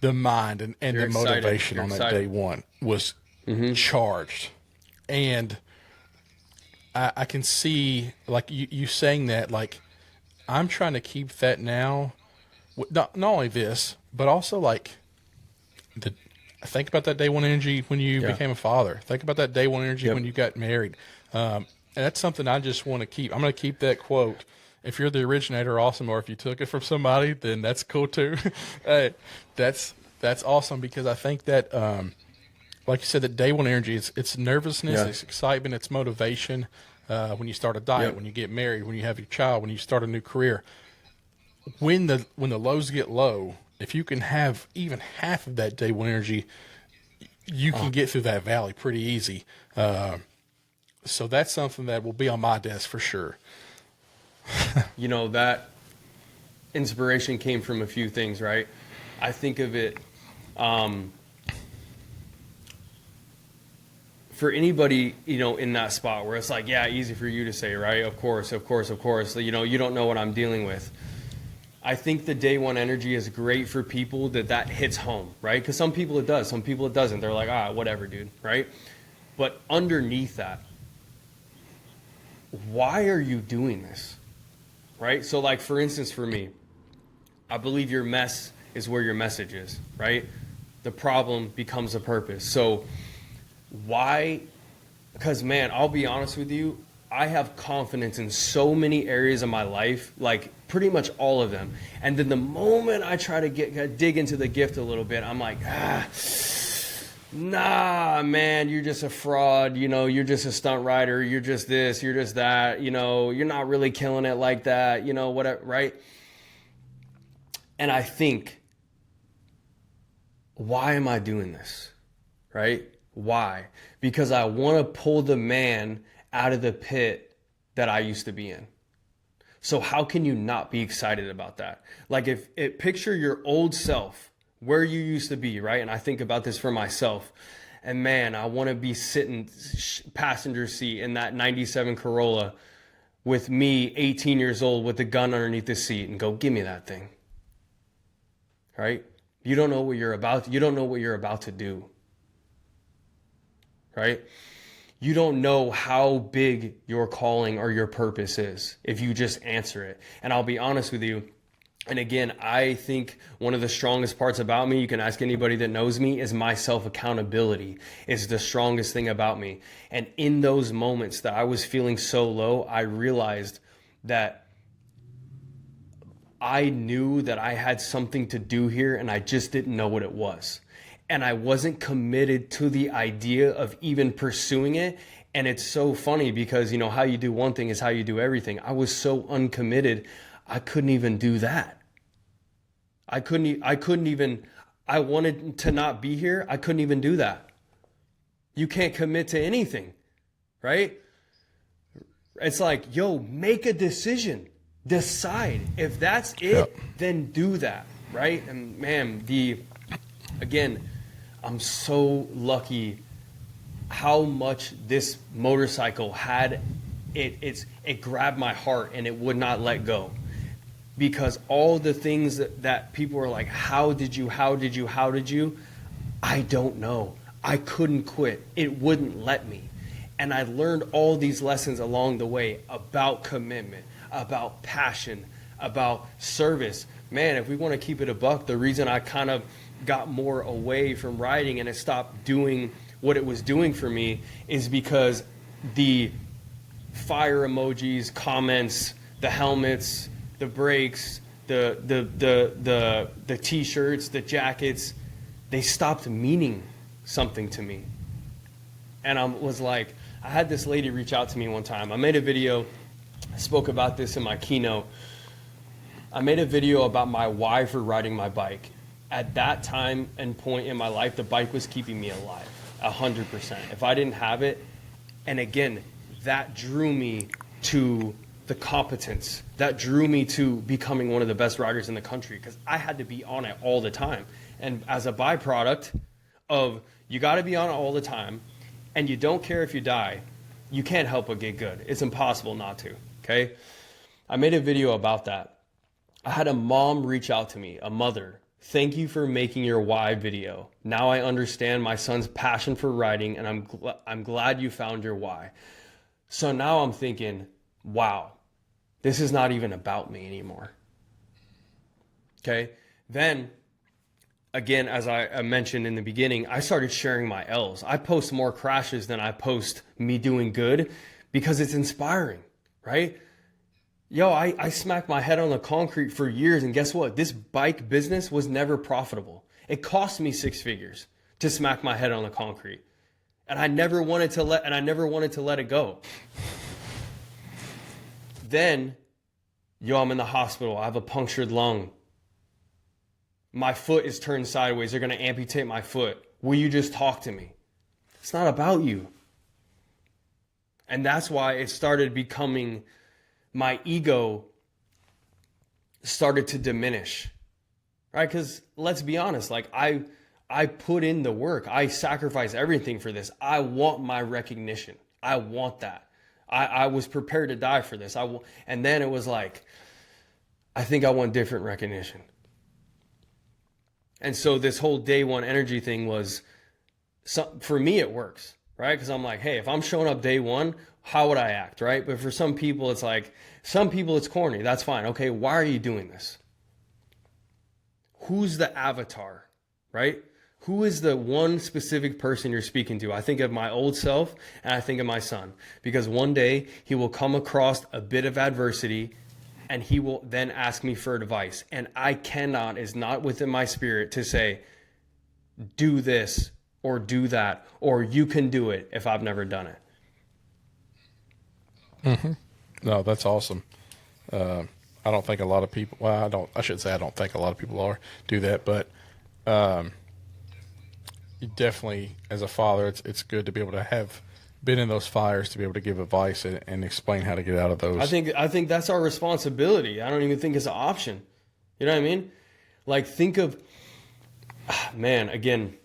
mind and the motivation on that day one was charged. And I can see, like, you saying that, like, I'm trying to keep that now. Not only this, but also, like, think about that day one energy when you
Yeah.
became a father. Think about that day one energy
Yep.
when you got married. And that's something I just want to keep. I'm going to keep that quote. If you're the originator, awesome. Or if you took it from somebody, then that's cool too. Hey, that's awesome because I think that, like you said, that day one energy, it's nervousness,
Yeah.
it's excitement, it's motivation. When you start a diet,
Yep.
when you get married, when you have your child, when you start a new career, when the lows get low, if you can have even half of that day one energy, you can get through that valley pretty easy. So that's something that will be on my desk for sure.
You know, that inspiration came from a few things, right? I think of it, for anybody, you know, in that spot where it's like, yeah, easy for you to say, right? Of course, of course, of course. You know, you don't know what I'm dealing with. I think the day one energy is great for people that hits home, right? Because some people it does, some people it doesn't. They're like, whatever, dude, right? But underneath that, why are you doing this, right? So, like, for instance, for me, I believe your mess is where your message is, right? The problem becomes a purpose. So, why? Because, man, I'll be honest with you, I have confidence in so many areas of my life, like pretty much all of them. And then the moment I try to dig into the gift a little bit, I'm like, nah, man, you're just a fraud. You know, you're just a stunt rider. You're just this, you're just that. You know, you're not really killing it like that. You know, whatever, right? And I think, why am I doing this? Right? Why? Because I want to pull the man out of the pit that I used to be in. So how can you not be excited about that? Like, picture your old self, where you used to be, right? And I think about this for myself. And man, I want to be sitting passenger seat in that 97 Corolla with me, 18 years old, with the gun underneath the seat and go, give me that thing. Right? You don't know what you're about. You don't know what you're about to do. Right? You don't know how big your calling or your purpose is if you just answer it. And I'll be honest with you. And again, I think one of the strongest parts about me, you can ask anybody that knows me, is my self-accountability is the strongest thing about me. And in those moments that I was feeling so low, I realized that I knew that I had something to do here and I just didn't know what it was. And I wasn't committed to the idea of even pursuing it. And it's so funny because, you know, how you do one thing is how you do everything. I was so uncommitted, I couldn't even do that. I couldn't even, I wanted to not be here. I couldn't even do that. You can't commit to anything, right? It's like, yo, make a decision. Decide. If that's it,
Yep.
then do that, right? And man, again, I'm so lucky how much this motorcycle had it grabbed my heart and it would not let go. Because all the things that people are like, how did you? I don't know. I couldn't quit. It wouldn't let me. And I learned all these lessons along the way about commitment, about passion, about service. Man, if we want to keep it a buck, the reason I kind of got more away from riding and it stopped doing what it was doing for me is because the fire emojis, comments, the helmets, the brakes, the t-shirts, the jackets, they stopped meaning something to me. And I was like, I had this lady reach out to me one time. I made a video, I spoke about this in my keynote. I made a video about my why for riding my bike. At that time and point in my life, the bike was keeping me alive, 100%. If I didn't have it, and again, that drew me to the competence. That drew me to becoming one of the best riders in the country because I had to be on it all the time. And as a byproduct of you got to be on it all the time and you don't care if you die, you can't help but get good. It's impossible not to, okay? I made a video about that. I had a mom reach out to me, a mother. Thank you for making your why video. Now I understand my son's passion for riding and I'm glad you found your why. So now I'm thinking, wow, this is not even about me anymore. Okay? Then again, as I mentioned in the beginning, I started sharing my L's. I post more crashes than I post me doing good because it's inspiring, right? Yo, I smacked my head on the concrete for years, and guess what? This bike business was never profitable. It cost me 6 figures to smack my head on the concrete. And I never wanted to let it go. Then, yo, I'm in the hospital. I have a punctured lung. My foot is turned sideways. They're going to amputate my foot. Will you just talk to me? It's not about you. And that's why it started becoming, my ego started to diminish, right? Because let's be honest, like I put in the work. I sacrifice everything for this. I want my recognition. I want that. I was prepared to die for this. And then it was like, I think I want different recognition. And so this whole day one energy thing was, for me, it works, right? Because I'm like, hey, if I'm showing up day one, how would I act, right? But for some people, it's like, some people it's corny. That's fine. Okay, why are you doing this? Who's the avatar, right? Who is the one specific person you're speaking to? I think of my old self and I think of my son, because one day he will come across a bit of adversity and he will then ask me for advice. And I cannot, is not within my spirit to say, do this or do that, or you can do it, if I've never done it.
Mm-hmm. No, that's awesome. I don't think a lot of people, well, I should say I don't think a lot of people do that, but you definitely, as a father, it's good to be able to have been in those fires, to be able to give advice and explain how to get out of those.
I think that's our responsibility. I don't even think it's an option. You know what I mean? Like, think of, man, again,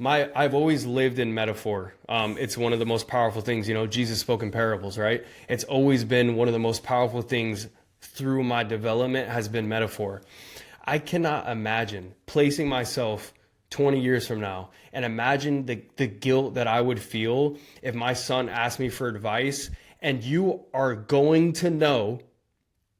I've always lived in metaphor. It's one of the most powerful things. You know, Jesus spoke in parables, right? It's always been one of the most powerful things through my development has been metaphor. I cannot imagine placing myself 20 years from now and imagine the guilt that I would feel if my son asked me for advice, and you are going to know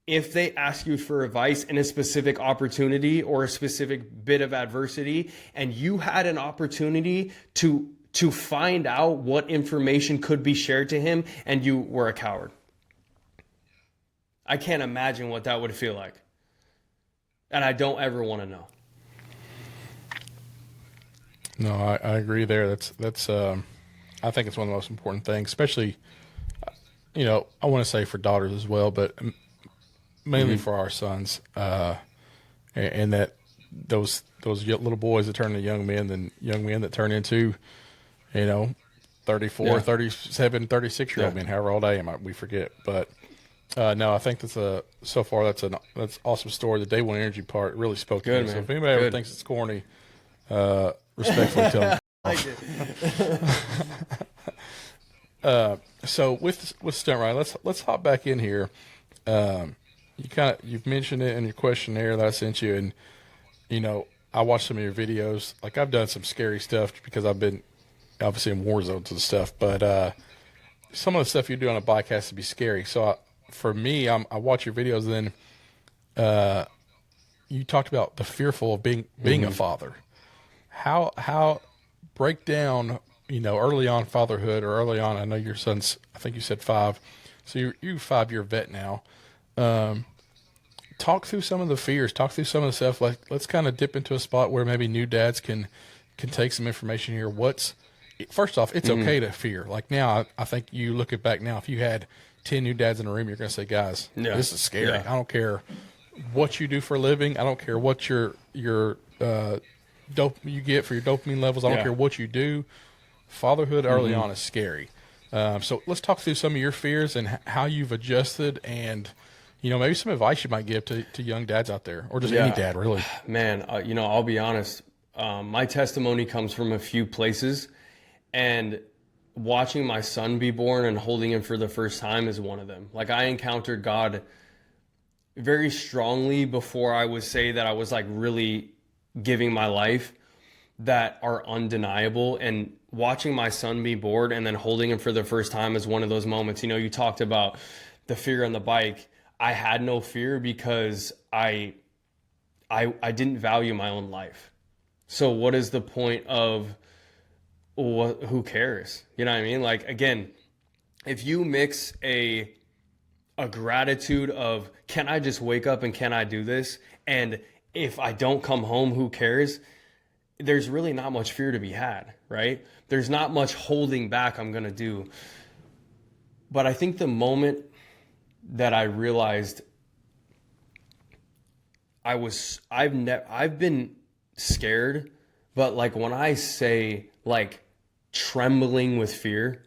if they ask you for advice in a specific opportunity or a specific bit of adversity, and you had an opportunity to find out what information could be shared to him, and you were a coward. I can't imagine what that would feel like. And I don't ever want to know.
No, I agree there. That's I think it's one of the most important things, especially, you know, I want to say for daughters as well, but mainly for our sons, and that those little boys that turn into young men, then young men that turn into, you know, 34, 37, 36-year-old men, however old I am, we forget. But no, I think that's that's awesome story. The day one energy part really spoke to me. So if anybody ever thinks it's corny, respectfully tell them. So with Stunt Ride, let's hop back in here. You've mentioned it in your questionnaire that I sent you, and you know, I watched some of your videos. Like, I've done some scary stuff because I've been obviously in war zones and stuff, but some of the stuff you do on a bike has to be scary. So for me, I watch your videos, and then you talked about the fearful of being a father. How break down, you know, early on fatherhood, or early on, I know your son's, I think you said 5, so you're 5-year vet now. Talk through some of the fears, talk through some of the stuff. Like, let's kind of dip into a spot where maybe new dads can take some information here. First off, it's okay to fear. Like, now, I think you look it back now, if you had 10 new dads in a room, you're going to say, guys, this is scary. I don't care what you do for a living. I don't care what your dope you get for your dopamine levels. I don't care what you do. Fatherhood early on is scary. So let's talk through some of your fears and how you've adjusted, and, you know, maybe some advice you might give to young dads out there, or just any dad, really.
Man, you know, I'll be honest. My testimony comes from a few places, and watching my son be born and holding him for the first time is one of them. Like, I encountered God very strongly before I would say that I was like really giving my life, that are undeniable. And watching my son be born and then holding him for the first time is one of those moments. You know, you talked about the fear on the bike. I had no fear because I didn't value my own life. So what is the point of who cares? You know what I mean? Like, again, if you mix a gratitude of, can I just wake up and can I do this? And if I don't come home, who cares? There's really not much fear to be had, right? There's not much holding back I'm going to do. But I think the moment that I realized I've been scared, but like when I say like trembling with fear,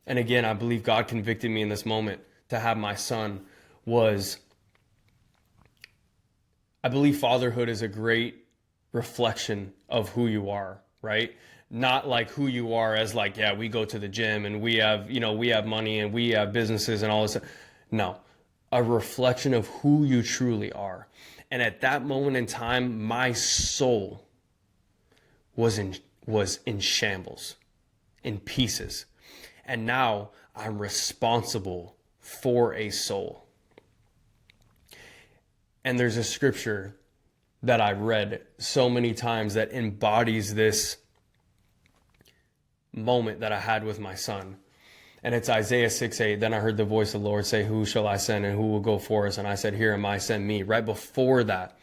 and again, I believe God convicted me in this moment to have my son, was I believe fatherhood is a great reflection of who you are, right? Not like who you are as like, yeah, we go to the gym and we have, we have money and we have businesses and all this. No, a reflection of who you truly are. And at that moment in time, my soul was in shambles, in pieces. And now I'm responsible for a soul. And there's a scripture that I read so many times that embodies this moment that I had with my son. And it's Isaiah 6:8. Then I heard the voice of the Lord say, who shall I send and who will go for us? And I said, here am I, send me. Right before that,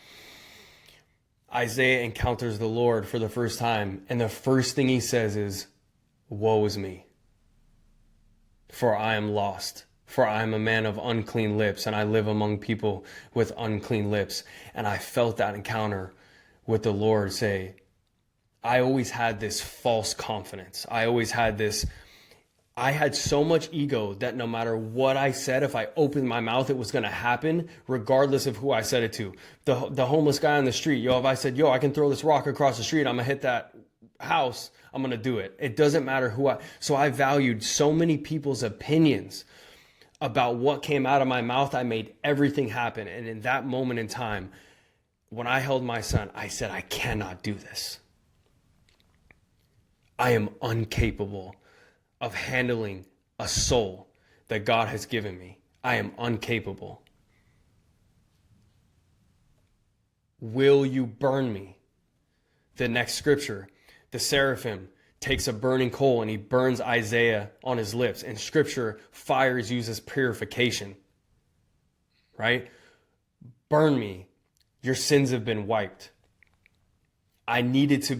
Isaiah encounters the Lord for the first time. And the first thing he says is, woe is me, for I am lost. For I am a man of unclean lips, and I live among people with unclean lips. And I felt that encounter with the Lord say, I always had this false confidence. I had so much ego that no matter what I said, if I opened my mouth, it was going to happen, regardless of who I said it to. The homeless guy on the street, if I said, I can throw this rock across the street, I'm going to hit that house, I'm going to do it. It doesn't matter so I valued so many people's opinions about what came out of my mouth. I made everything happen. And in that moment in time, when I held my son, I said, I cannot do this. I am incapable of handling a soul that God has given me. I am incapable. Will you burn me? The next scripture, the seraphim takes a burning coal and he burns Isaiah on his lips. In scripture, fire is used as purification, right? Burn me. Your sins have been wiped. I needed to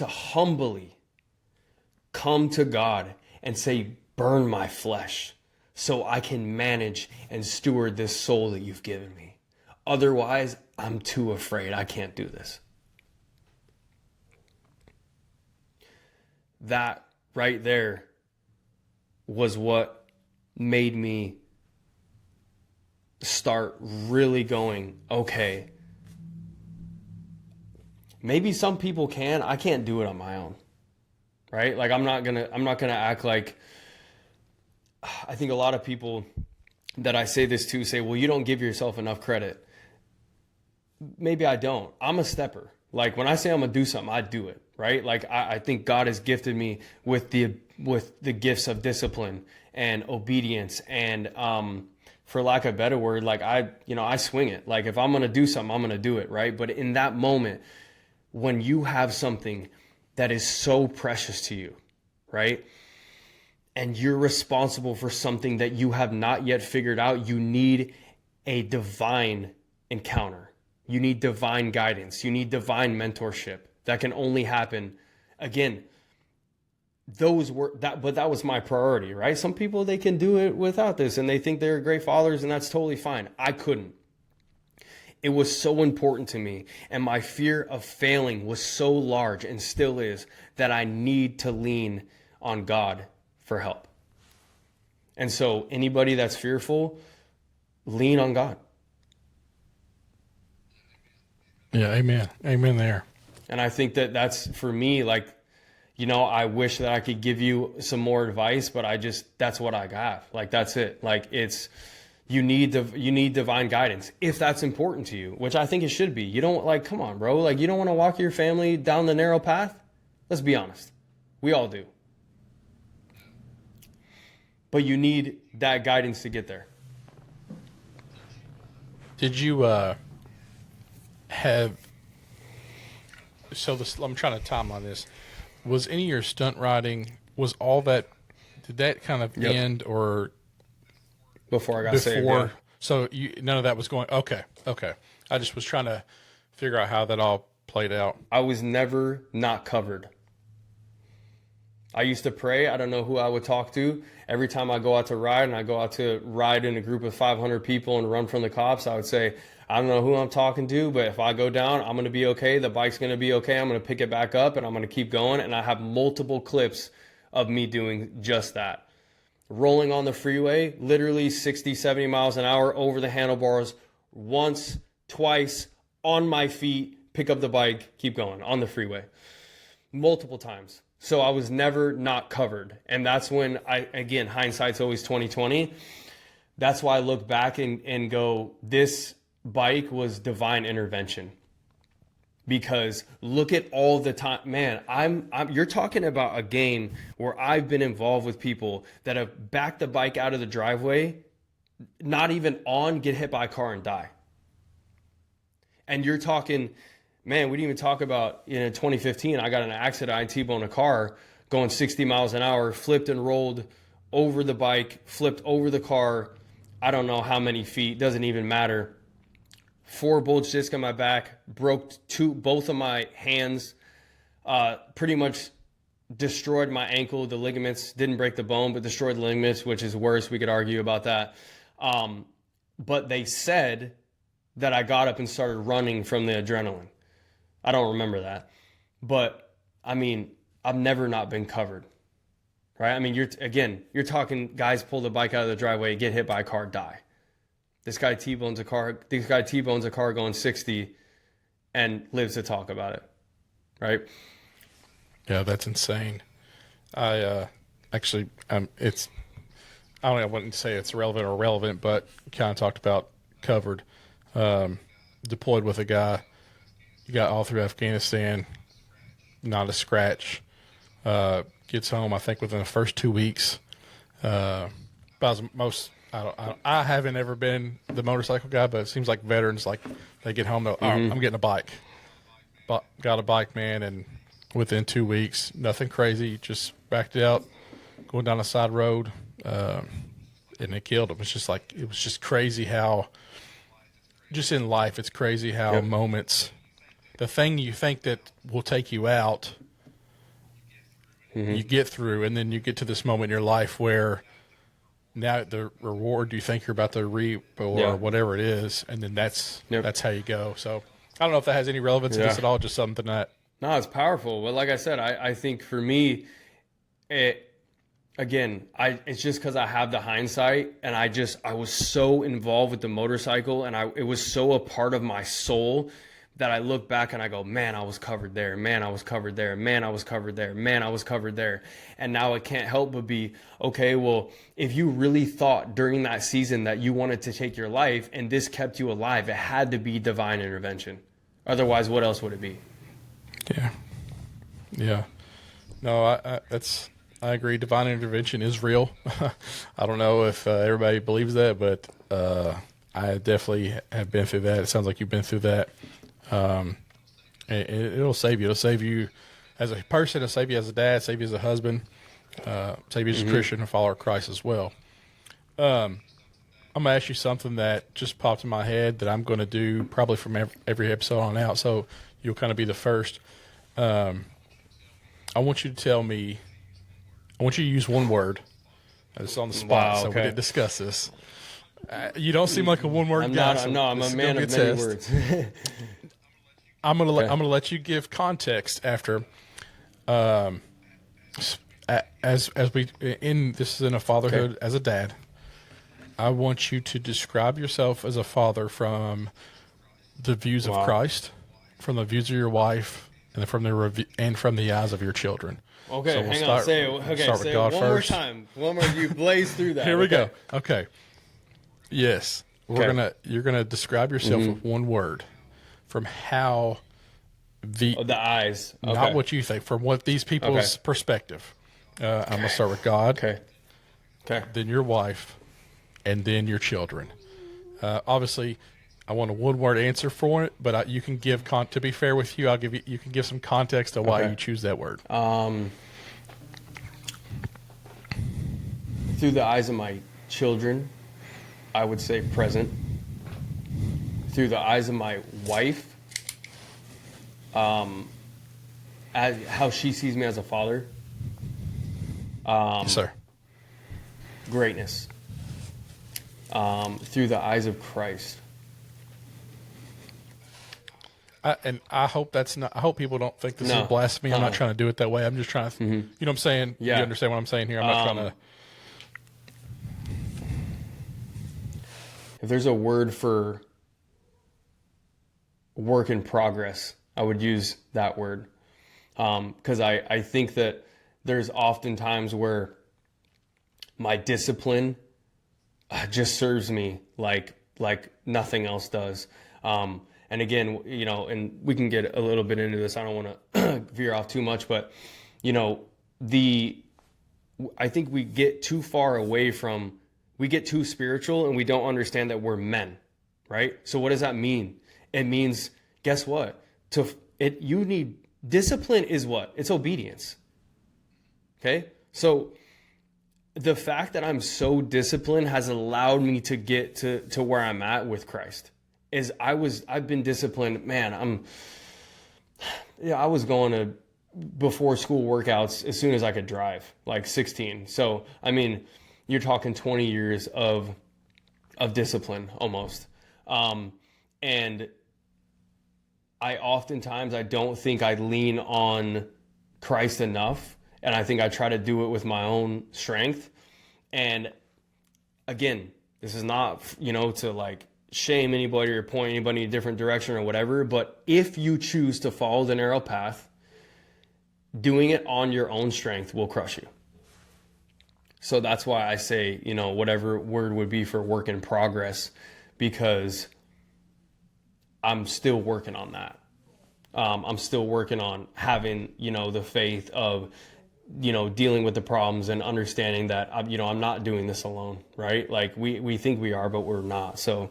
humbly come to God and say, burn my flesh so I can manage and steward this soul that you've given me. Otherwise, I'm too afraid. I can't do this. That right there was what made me start really going, okay, maybe some people can. I can't do it on my own, right? Like I'm not gonna act like. I think a lot of people that I say this to say, well, you don't give yourself enough credit. Maybe I don't. I'm a stepper. Like when I say I'm gonna do something, I do it, right? Like I think God has gifted me with the gifts of discipline and obedience and for lack of a better word, like I swing it. Like if I'm gonna do something, I'm gonna do it, right? But in that moment, when you have something that is so precious to you, right? And you're responsible for something that you have not yet figured out, you need a divine encounter. You need divine guidance. You need divine mentorship. That can only happen, again, but that was my priority, right? Some people, they can do it without this and they think they're great fathers and that's totally fine. I couldn't. It was so important to me, and my fear of failing was so large and still is that I need to lean on God for help. And so anybody that's fearful, lean on God.
Yeah, amen. Amen there.
And I think that that's for me, like, I wish that I could give you some more advice, but that's what I got. Like, that's it. Like, you need divine guidance if that's important to you, which I think it should be. You don't come on, bro. Like, you don't want to walk your family down the narrow path. Let's be honest. We all do. But you need that guidance to get there.
Did you have so this. I'm trying to timeline this. Was any of your stunt riding? Was all that? Did that kind of
Yep.
end or
Before I got saved.
before?
Yeah.
So none of that was going. Okay, okay. I just was trying to figure out how that all played out.
I was never not covered. I used to pray. I don't know who I would talk to. Every time I go out to ride and I go out to ride in a group of 500 people and run from the cops, I would say, I don't know who I'm talking to, but if I go down, I'm going to be okay. The bike's going to be okay. I'm going to pick it back up and I'm going to keep going. And I have multiple clips of me doing just that. Rolling on the freeway, literally 60, 70 miles an hour over the handlebars, once, twice, on my feet, pick up the bike, keep going on the freeway. Multiple times. So I was never not covered. And that's when again, hindsight's always 2020. That's why I look back and go, this bike was divine intervention. Because look at all the time, man, you're talking about a game where I've been involved with people that have backed the bike out of the driveway, not even on, get hit by a car and die. And you're talking, man, we didn't even talk about, 2015, I got in an accident, I T-boned a car going 60 miles an hour, flipped and rolled over the bike, flipped over the car, I don't know how many feet, doesn't even matter. 4 bulge discs on my back, broke both of my hands, pretty much destroyed my ankle, the ligaments, didn't break the bone, but destroyed the ligaments, which is worse, we could argue about that. But they said that I got up and started running from the adrenaline. I don't remember that. But, I mean, I've never not been covered, right? I mean, you're talking guys pull the bike out of the driveway, get hit by a car, die. This guy T-bones a car going 60 and lives to talk about it, right?
Yeah, that's insane. I actually, it's, I wouldn't say it's relevant or relevant, but kind of talked about covered. Deployed with a guy, you got all through Afghanistan, not a scratch. Gets home, I think, within the first 2 weeks. I haven't ever been the motorcycle guy, but it seems like veterans, like they get home, they're I'm getting a bike. Got a bike, man, and within 2 weeks, nothing crazy, just backed it out, going down a side road, and it killed him. It's just like, it was just crazy how, just in life, it's crazy how moments, the thing you think that will take you out, you get through, and then you get to this moment in your life where now the reward you think you're about to reap or whatever it is, and then that's how you go. So I don't know if that has any relevance to this at all, just something that...
No, it's powerful. But like I said, I think for me, it's just because I have the hindsight, and I was so involved with the motorcycle, and it was so a part of my soul that I look back and I go, man, I was covered there. Man, I was covered there. Man, I was covered there. Man, I was covered there. And now it can't help but be, okay, well, if you really thought during that season that you wanted to take your life and this kept you alive, it had to be divine intervention. Otherwise, what else would it be?
Yeah. Yeah. No, I agree. Divine intervention is real. I don't know if everybody believes that, but I definitely have been through that. It sounds like you've been through that. It'll save you. It'll save you as a person. It'll save you as a dad. Save you as a husband. Save you as a Christian and follower of Christ as well. I'm gonna ask you something that just popped in my head that I'm going to do probably from every episode on out. So you'll kind of be the first. I want you to tell me. I want you to use one word. It's on the spot, so we didn't discuss this. You don't seem like a one-word guy.
I'm a man of many words.
I'm gonna let you give context after. As we this is in a fatherhood as a dad. I want you to describe yourself as a father from the views of Christ, from the views of your wife, and from the eyes of your children.
Okay,
so we'll
hang on. Say it one more time. One more. You blaze through that.
Here we go. Okay. Yes, you're gonna describe yourself with one word, from how the
eyes,
not what you think, from what these people's perspective. I'm gonna start with God.
Okay.
Then your wife, and then your children. Obviously, I want a one-word answer for it, but you can give to be fair with you, you can give some context to why
Okay.
you choose that word.
Through the eyes of my children, I would say present. Through the eyes of my wife, as how she sees me as a father,
Yes, sir.
greatness. Through the eyes of Christ.
And I hope that's not. I hope people don't think this is
No.
blasphemy. I'm not trying to do it that way. I'm just trying to. You know what I'm saying?
Yeah.
You understand what I'm saying here? I'm not trying to.
If there's a word for work in progress, I would use that word. Because I think that there's often times where my discipline just serves me like nothing else does. And again, you know, and we can get a little bit into this. I don't want to veer off too much, but you know, I think we get too far away from, we get too spiritual and we don't understand that we're men, right? So what does that mean? It means, guess what? You need discipline is what? It's obedience. Okay? So the fact that I'm so disciplined has allowed me to get to where I'm at with Christ. I've been disciplined, man. I was going to before school workouts as soon as I could drive, like 16. So, I mean, you're talking 20 years of discipline almost. And I don't think I lean on Christ enough. And I think I try to do it with my own strength. And again, this is not, you know, to like shame anybody or point anybody in a different direction or whatever. But if you choose to follow the narrow path, doing it on your own strength will crush you. So that's why I say, you know, whatever word would be for work in progress, because I'm still working on that. I'm still working on having, you know, the faith of, you know, dealing with the problems and understanding that, you know, I'm not doing this alone, right? Like we think we are, but we're not. So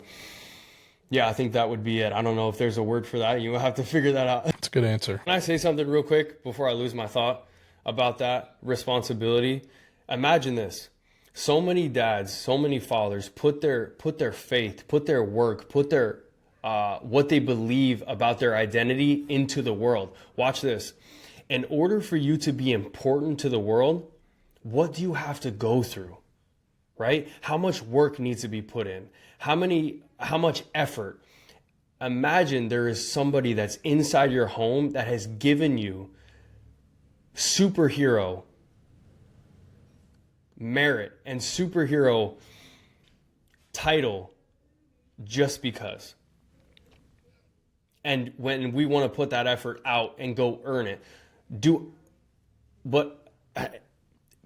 yeah, I think that would be it. I don't know if there's a word for that. You will have to figure that out.
It's a good answer.
Can I say something real quick before I lose my thought about that responsibility? Imagine this. So many dads, so many fathers put their faith, put their work, put their what they believe about their identity into the world. Watch this. In order for you to be important to the world, what do you have to go through? Right? How much work needs to be put in? How much effort? Imagine there is somebody that's inside your home that has given you superhero merit and superhero title just because. And when we want to put that effort out and go earn it, but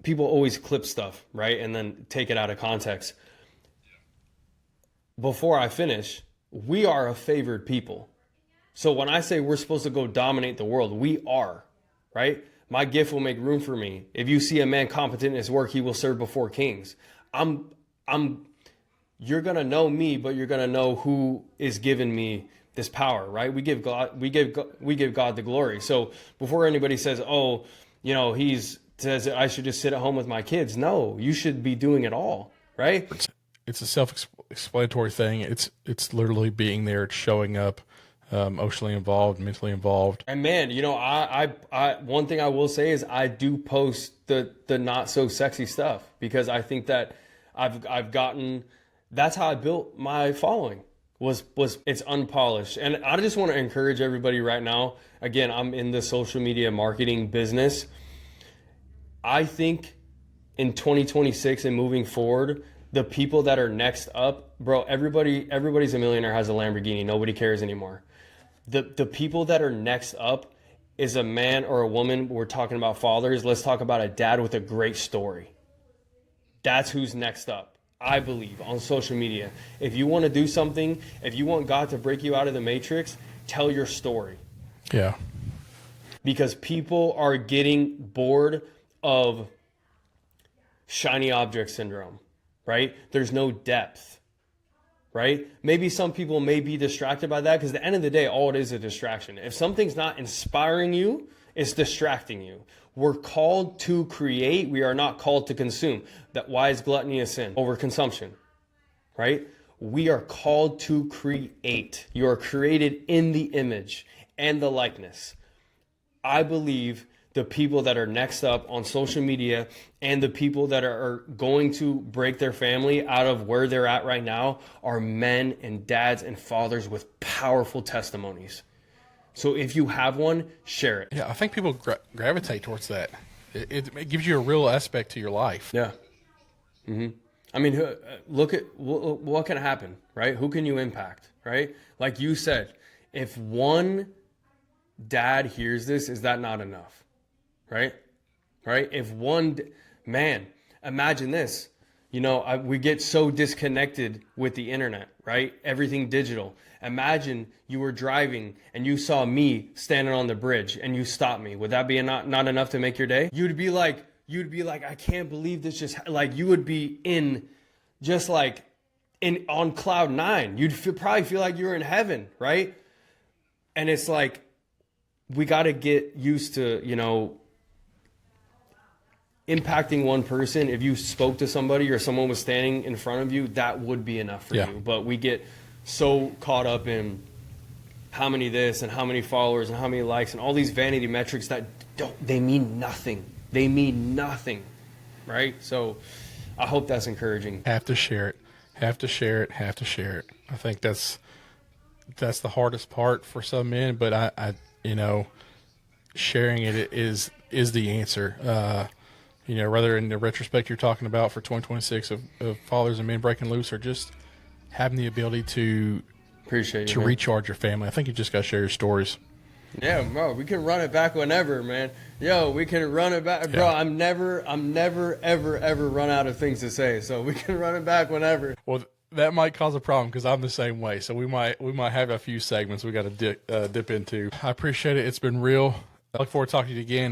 people always clip stuff, right? And then take it out of context. Before I finish, we are a favored people. So when I say we're supposed to go dominate the world, we are, right? My gift will make room for me. If you see a man competent in his work, he will serve before kings. You're going to know me, but you're going to know who is giving me this power, right? We give God the glory. So before anybody says, oh, you know, says I should just sit at home with my kids. No, you should be doing it all, right?
It's a self-explanatory thing. It's literally being there. It's showing up, emotionally involved, mentally involved.
And man, you know, I one thing I will say is I do post the not so sexy stuff because I think that I've gotten, that's how I built my following. Was it's unpolished. And I just want to encourage everybody right now. Again, I'm in the social media marketing business. I think in 2026 and moving forward, the people that are next up, bro, everybody's a millionaire, has a Lamborghini. Nobody cares anymore. The people that are next up is a man or a woman. We're talking about fathers. Let's talk about a dad with a great story. That's who's next up. I believe on social media. If you want to do something, if you want God to break you out of the matrix, tell your story.
Yeah.
Because people are getting bored of shiny object syndrome, right? There's no depth, right? Maybe some people may be distracted by that because at the end of the day, all it is a distraction. If something's not inspiring you, it's distracting you. We're called to create. We are not called to consume. Why is gluttony a sin? Overconsumption, right? We are called to create. You are created in the image and the likeness. I believe the people that are next up on social media and the people that are going to break their family out of where they're at right now are men and dads and fathers with powerful testimonies. So if you have one, share it.
Yeah, I think people gravitate towards that. It gives you a real aspect to your life.
Yeah. I mean, look at what can happen, right? Who can you impact, right? Like you said, if one dad hears this, is that not enough? Right? Right? If man, imagine this. You know, we get so disconnected with the internet, right? Everything digital. Imagine you were driving and you saw me standing on the bridge and you stopped me. Would that be not enough to make your day? You'd be like, I can't believe this just, like, you would be on cloud nine. Probably feel like you were in heaven, right? And it's like, we got to get used to, impacting one person. If you spoke to somebody or someone was standing in front of you, that would be enough for you. But we get so caught up in how many this and how many followers and how many likes and all these vanity metrics that they mean nothing. They mean nothing, right? So I hope that's encouraging.
Have to share it. Have to share it. Have to share it. I think that's the hardest part for some men, but I sharing it is the answer. Whether in the retrospect you're talking about for 2026 of fathers and men breaking loose, or just having the ability to recharge your family. I think you just got to share your stories.
Yeah, bro, we can run it back whenever, man. Yo, we can run it back, bro. I'm never, ever run out of things to say, so we can run it back whenever.
Well, that might cause a problem because I'm the same way. So we might have a few segments we got to dip into. I appreciate it. It's been real. I look forward to talking to you again.